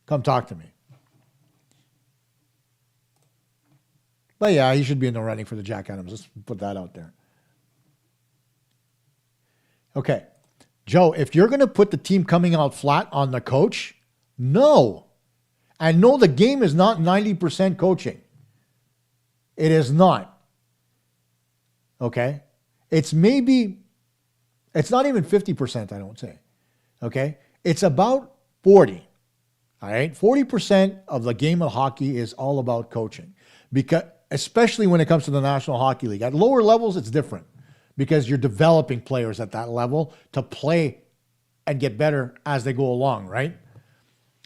come talk to me. But yeah, he should be in the running for the Jack Adams. Let's put that out there. Okay. Joe, if you're going to put the team coming out flat on the coach, no. And no, the game is not 90% coaching. It is not. Okay? It's not even 50%, I don't say. Okay? It's about 40. All right? 40% of the game of hockey is all about coaching. Because, especially when it comes to the National Hockey League. At lower levels, it's different. Because you're developing players at that level to play and get better as they go along, right?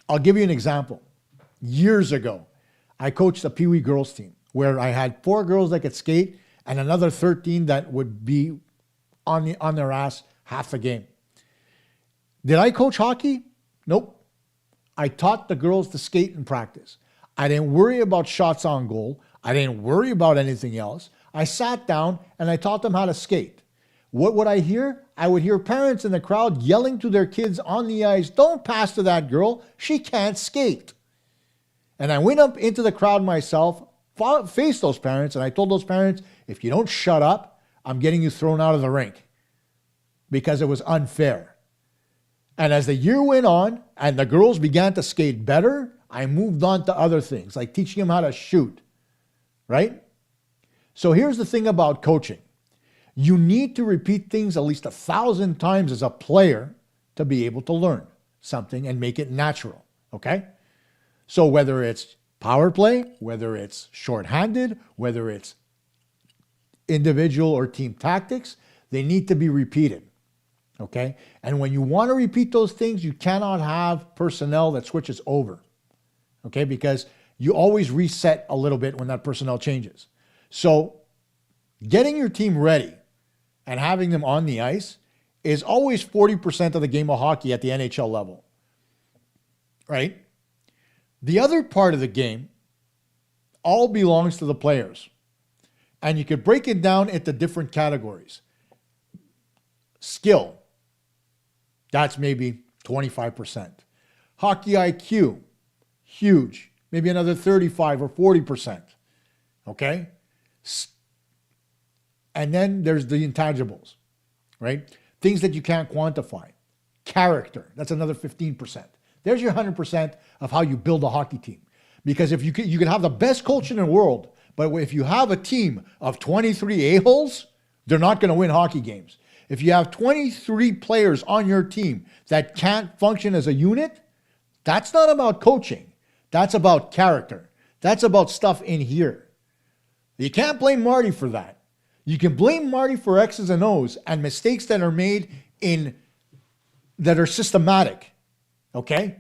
I'll give you an example. Years ago, I coached a Pee Wee girls team where I had 4 girls that could skate and another 13 that would be on their ass half the game. Did I coach hockey? Nope. I taught the girls to skate in practice. I didn't worry about shots on goal. I didn't worry about anything else. I sat down and I taught them how to skate. What would I hear? I would hear parents in the crowd yelling to their kids on the ice, "Don't pass to that girl. She can't skate." And I went up into the crowd myself, faced those parents, and I told those parents, if you don't shut up, I'm getting you thrown out of the rink because it was unfair. And as the year went on and the girls began to skate better, I moved on to other things, like teaching them how to shoot, right? So here's the thing about coaching. You need to repeat things at least 1,000 times as a player to be able to learn something and make it natural, okay? So whether it's power play, whether it's shorthanded, whether it's individual or team tactics, they need to be repeated, okay? And when you want to repeat those things, you cannot have personnel that switches over, okay? Because you always reset a little bit when that personnel changes. So getting your team ready and having them on the ice is always 40% of the game of hockey at the NHL level, right? The other part of the game all belongs to the players. And you could break it down into different categories. Skill, that's maybe 25%. Hockey IQ, huge, maybe another 35 or 40%. Okay? And then there's the intangibles, right? Things that you can't quantify. Character, that's another 15%. There's your 100% of how you build a hockey team. Because if you can have the best coach in the world, but if you have a team of 23 a-holes, they're not going to win hockey games. If you have 23 players on your team that can't function as a unit, that's not about coaching. That's about character. That's about stuff in here. You can't blame Marty for that. You can blame Marty for X's and O's and mistakes that are made that are systematic. Okay?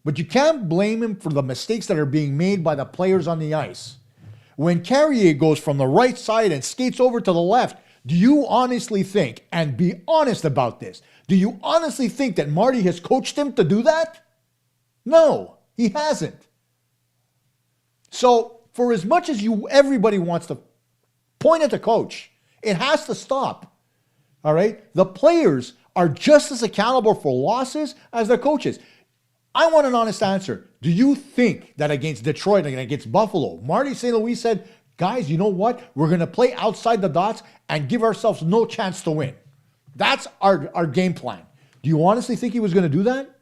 But you can't blame him for the mistakes that are being made by the players on the ice. When Carrier goes from the right side and skates over to the left, do you honestly think, and be honest about this, do you honestly think that Marty has coached him to do that? No, he hasn't. So, for as much as everybody wants to point at the coach, it has to stop. All right? The players are just as accountable for losses as the coaches. I want an honest answer. Do you think that against Detroit and against Buffalo, Marty St. Louis said, guys, you know what? We're going to play outside the dots and give ourselves no chance to win. That's our game plan. Do you honestly think he was going to do that?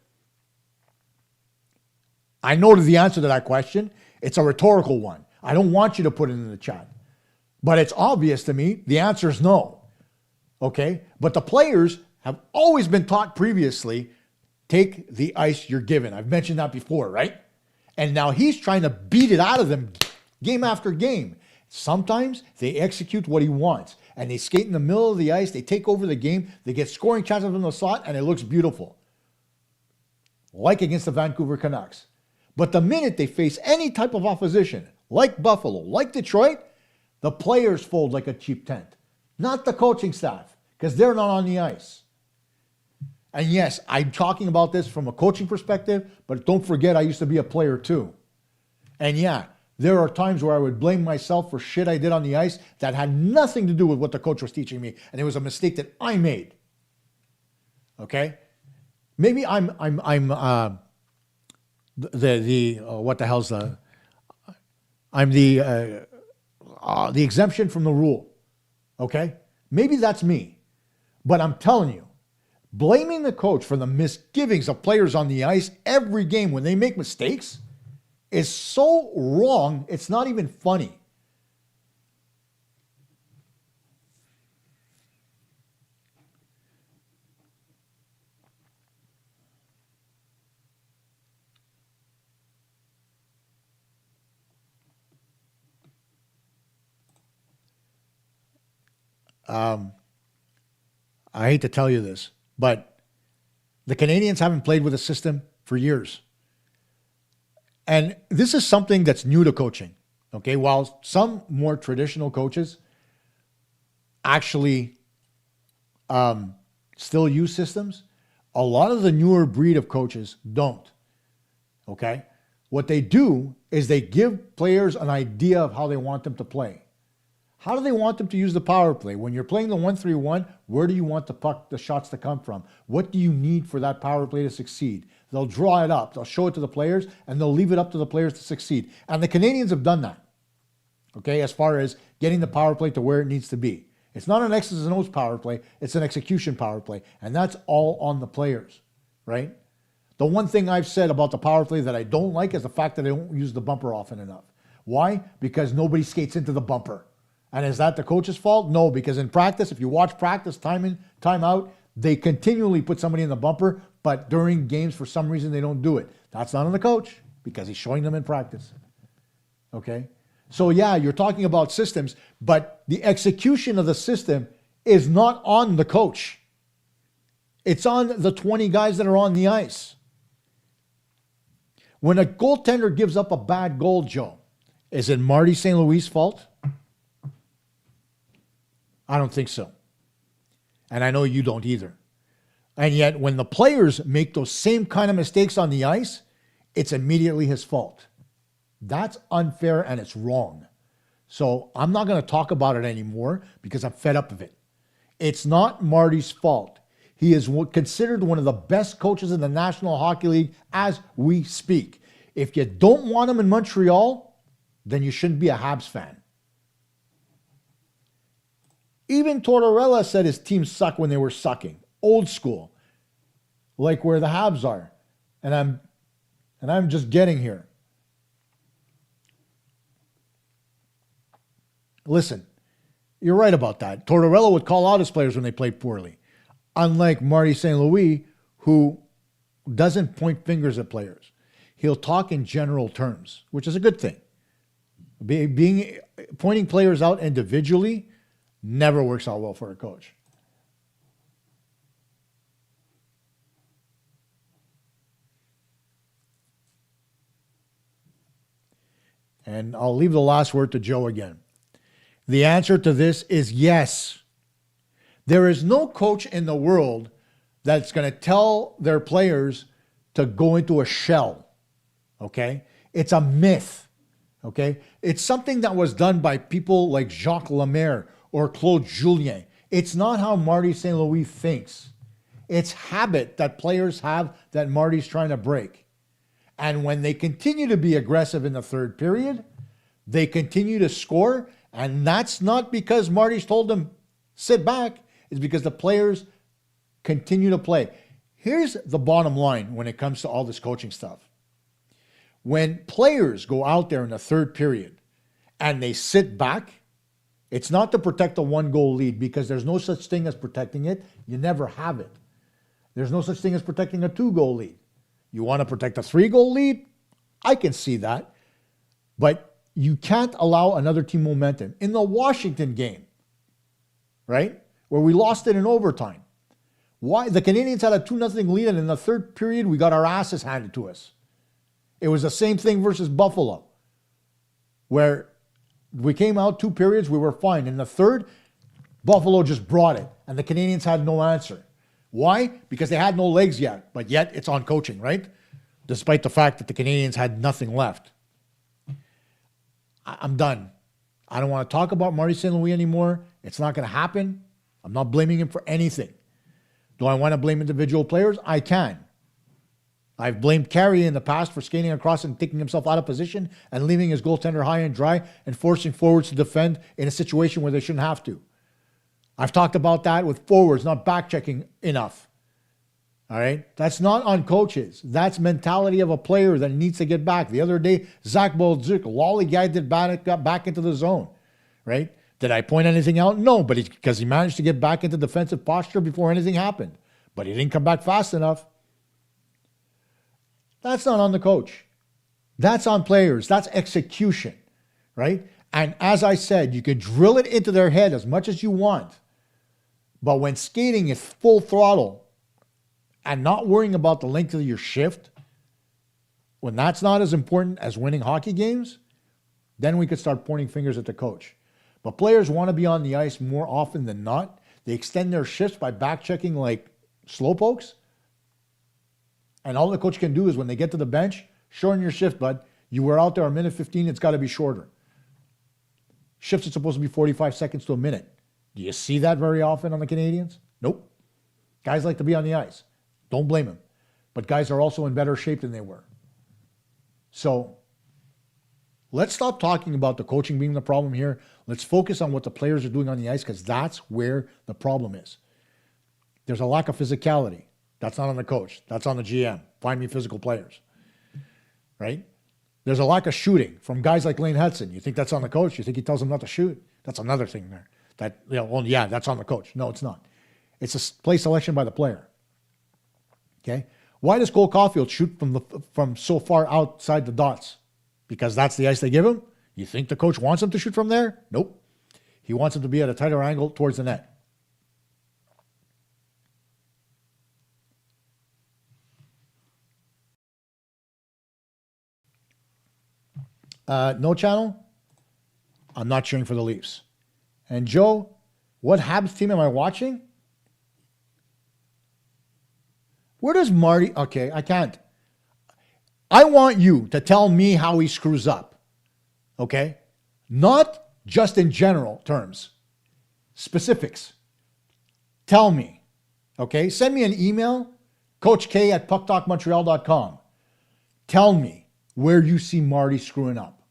I know the answer to that question. It's a rhetorical one. I don't want you to put it in the chat. But it's obvious to me the answer is no. Okay? But the players have always been taught previously, take the ice you're given. I've mentioned that before, right? And now he's trying to beat it out of them game after game. Sometimes they execute what he wants. and they skate in the middle of the ice. They take over the game. They get scoring chances from the slot, and it looks beautiful. Like against the Vancouver Canucks. But the minute they face any type of opposition, like Buffalo, like Detroit, the players fold like a cheap tent. Not the coaching staff, because they're not on the ice. And yes, I'm talking about this from a coaching perspective, but don't forget I used to be a player too. And yeah, there are times where I would blame myself for shit I did on the ice that had nothing to do with what the coach was teaching me, and it was a mistake that I made. Okay? Maybe I'm what the hell's the I'm the exemption from the rule. Okay? Maybe that's me. But I'm telling you, blaming the coach for the misgivings of players on the ice every game when they make mistakes is so wrong, it's not even funny. I hate to tell you this, but the Canadiens haven't played with a system for years. And this is something that's new to coaching. Okay, while some more traditional coaches actually still use systems, a lot of the newer breed of coaches don't. Okay? What they do is they give players an idea of how they want them to play. How do they want them to use the power play? When you're playing the 1-3-1, where do you want the shots to come from? What do you need for that power play to succeed? They'll draw it up, they'll show it to the players, and they'll leave it up to the players to succeed. And the Canadiens have done that, okay, as far as getting the power play to where it needs to be. It's not an X's and O's power play, it's an execution power play, and that's all on the players, right? The one thing I've said about the power play that I don't like is the fact that they don't use the bumper often enough. Why? Because nobody skates into the bumper. And is that the coach's fault? No, because in practice, if you watch practice time in, time out, they continually put somebody in the bumper, but during games, for some reason, they don't do it. That's not on the coach because he's showing them in practice. Okay? So yeah, you're talking about systems, but the execution of the system is not on the coach. It's on the 20 guys that are on the ice. When a goaltender gives up a bad goal, Joe, is it Marty St. Louis' fault? I don't think so. And I know you don't either. And yet, when the players make those same kind of mistakes on the ice, it's immediately his fault. That's unfair and it's wrong. So I'm not going to talk about it anymore because I'm fed up of it. It's not Marty's fault. He is considered one of the best coaches in the National Hockey League as we speak. If you don't want him in Montreal, then you shouldn't be a Habs fan. Even Tortorella said his team sucked when they were sucking. Old school. Like where the Habs are. And I'm just getting here. Listen, you're right about that. Tortorella would call out his players when they played poorly. Unlike Marty St. Louis, who doesn't point fingers at players. He'll talk in general terms, which is a good thing. Pointing players out individually never works out well for a coach. And I'll leave the last word to Joe again. The answer to this is yes. There is no coach in the world that's going to tell their players to go into a shell. Okay? It's a myth. Okay? It's something that was done by people like Jacques Lemaire or Claude Julien. It's not how Marty St. Louis thinks. It's habit that players have that Marty's trying to break. And when they continue to be aggressive in the third period, they continue to score. And that's not because Marty's told them, sit back. It's because the players continue to play. Here's the bottom line when it comes to all this coaching stuff. When players go out there in the third period and they sit back, it's not to protect a 1-goal lead because there's no such thing as protecting it. You never have it. There's no such thing as protecting a 2-goal lead. You want to protect a 3-goal lead? I can see that. But you can't allow another team momentum. In the Washington game, right? Where we lost it in overtime. Why? The Canadiens had a 2-0 lead, and in the third period, we got our asses handed to us. It was the same thing versus Buffalo, where we came out 2 periods, we were fine. In the third, Buffalo just brought it, and the Canadiens had no answer. Why? Because they had no legs yet, but yet it's on coaching, right? Despite the fact that the Canadiens had nothing left. I'm done. I don't want to talk about Marty St. Louis anymore. It's not going to happen. I'm not blaming him for anything. Do I want to blame individual players? I can. I've blamed Carey in the past for skating across and taking himself out of position and leaving his goaltender high and dry and forcing forwards to defend in a situation where they shouldn't have to. I've talked about that with forwards not back-checking enough. All right? That's not on coaches. That's mentality of a player that needs to get back. The other day, Zach Bolduc lollygagged got back into the zone. Right? Did I point anything out? No, but because he managed to get back into defensive posture before anything happened. But he didn't come back fast enough. That's not on the coach. That's on players. That's execution. Right? And as I said, you can drill it into their head as much as you want. But when skating is full throttle and not worrying about the length of your shift, when that's not as important as winning hockey games, then we could start pointing fingers at the coach. But players want to be on the ice more often than not. They extend their shifts by back-checking like slowpokes. And all the coach can do is when they get to the bench, shorten your shift, bud. You were out there a minute 15, it's got to be shorter. Shifts are supposed to be 45 seconds to a minute. Do you see that very often on the Canadiens? Nope. Guys like to be on the ice. Don't blame them. But guys are also in better shape than they were. So let's stop talking about the coaching being the problem here. Let's focus on what the players are doing on the ice because that's where the problem is. There's a lack of physicality. That's not on the coach. That's on the GM. Find me physical players. Right? There's a lack of shooting from guys like Laine Hutson. You think that's on the coach? You think he tells them not to shoot? That's another thing there. That, you know, well, yeah, that's on the coach. No, it's not. It's a play selection by the player. Okay? Why does Cole Caufield shoot from so far outside the dots? Because that's the ice they give him? You think the coach wants him to shoot from there? Nope. He wants him to be at a tighter angle towards the net. No channel? I'm not cheering for the Leafs. And Joe, what Habs team am I watching? Where does Marty... Okay, I can't. I want you to tell me how he screws up. Okay? Not just in general terms. Specifics. Tell me. Okay? Send me an email, coachk@pucktalkmontreal.com. Tell me where you see Marty screwing up.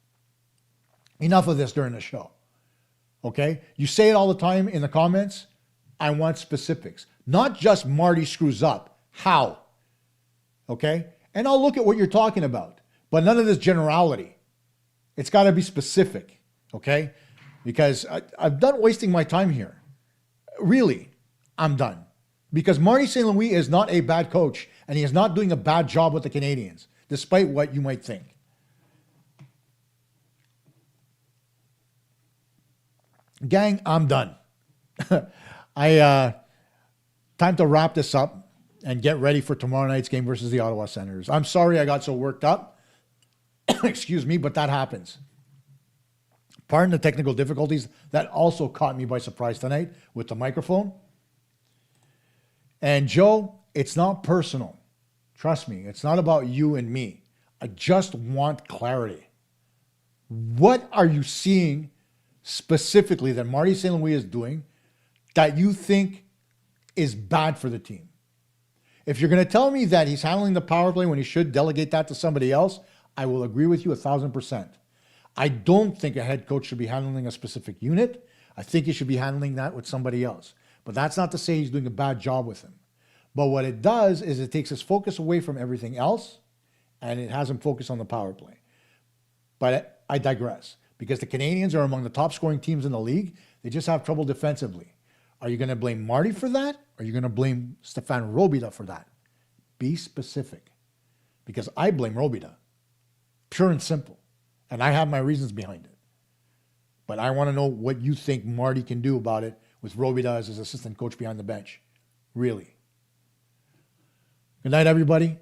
Enough of this during the show. Okay? You say it all the time in the comments. I want specifics. Not just Marty screws up. How? Okay? And I'll look at what you're talking about. But none of this generality. It's got to be specific. Okay? Because I'm done wasting my time here. Really, I'm done. Because Marty St. Louis is not a bad coach. And he is not doing a bad job with the Canadiens. Despite what you might think. Gang, I'm done. Time to wrap this up and get ready for tomorrow night's game versus the Ottawa Senators. I'm sorry I got so worked up. Excuse me, but that happens. Pardon the technical difficulties. That also caught me by surprise tonight with the microphone. And Joe, it's not personal. Trust me, it's not about you and me. I just want clarity. What are you seeing specifically that Marty St. Louis is doing that you think is bad for the team? If you're going to tell me that he's handling the power play when he should delegate that to somebody else, I will agree with you 1,000%. I don't think a head coach should be handling a specific unit. I think he should be handling that with somebody else. But that's not to say he's doing a bad job with him. But what it does is it takes his focus away from everything else, and it has him focus on the power play. But I digress, because the Canadiens are among the top scoring teams in the league. They just have trouble defensively. Are you going to blame Marty for that? Or are you going to blame Stefan Robida for that? Be specific. Because I blame Robida. Pure and simple. And I have my reasons behind it. But I want to know what you think Marty can do about it with Robida as his assistant coach behind the bench. Really. Good night, everybody.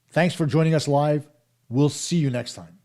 Thanks for joining us live. We'll see you next time.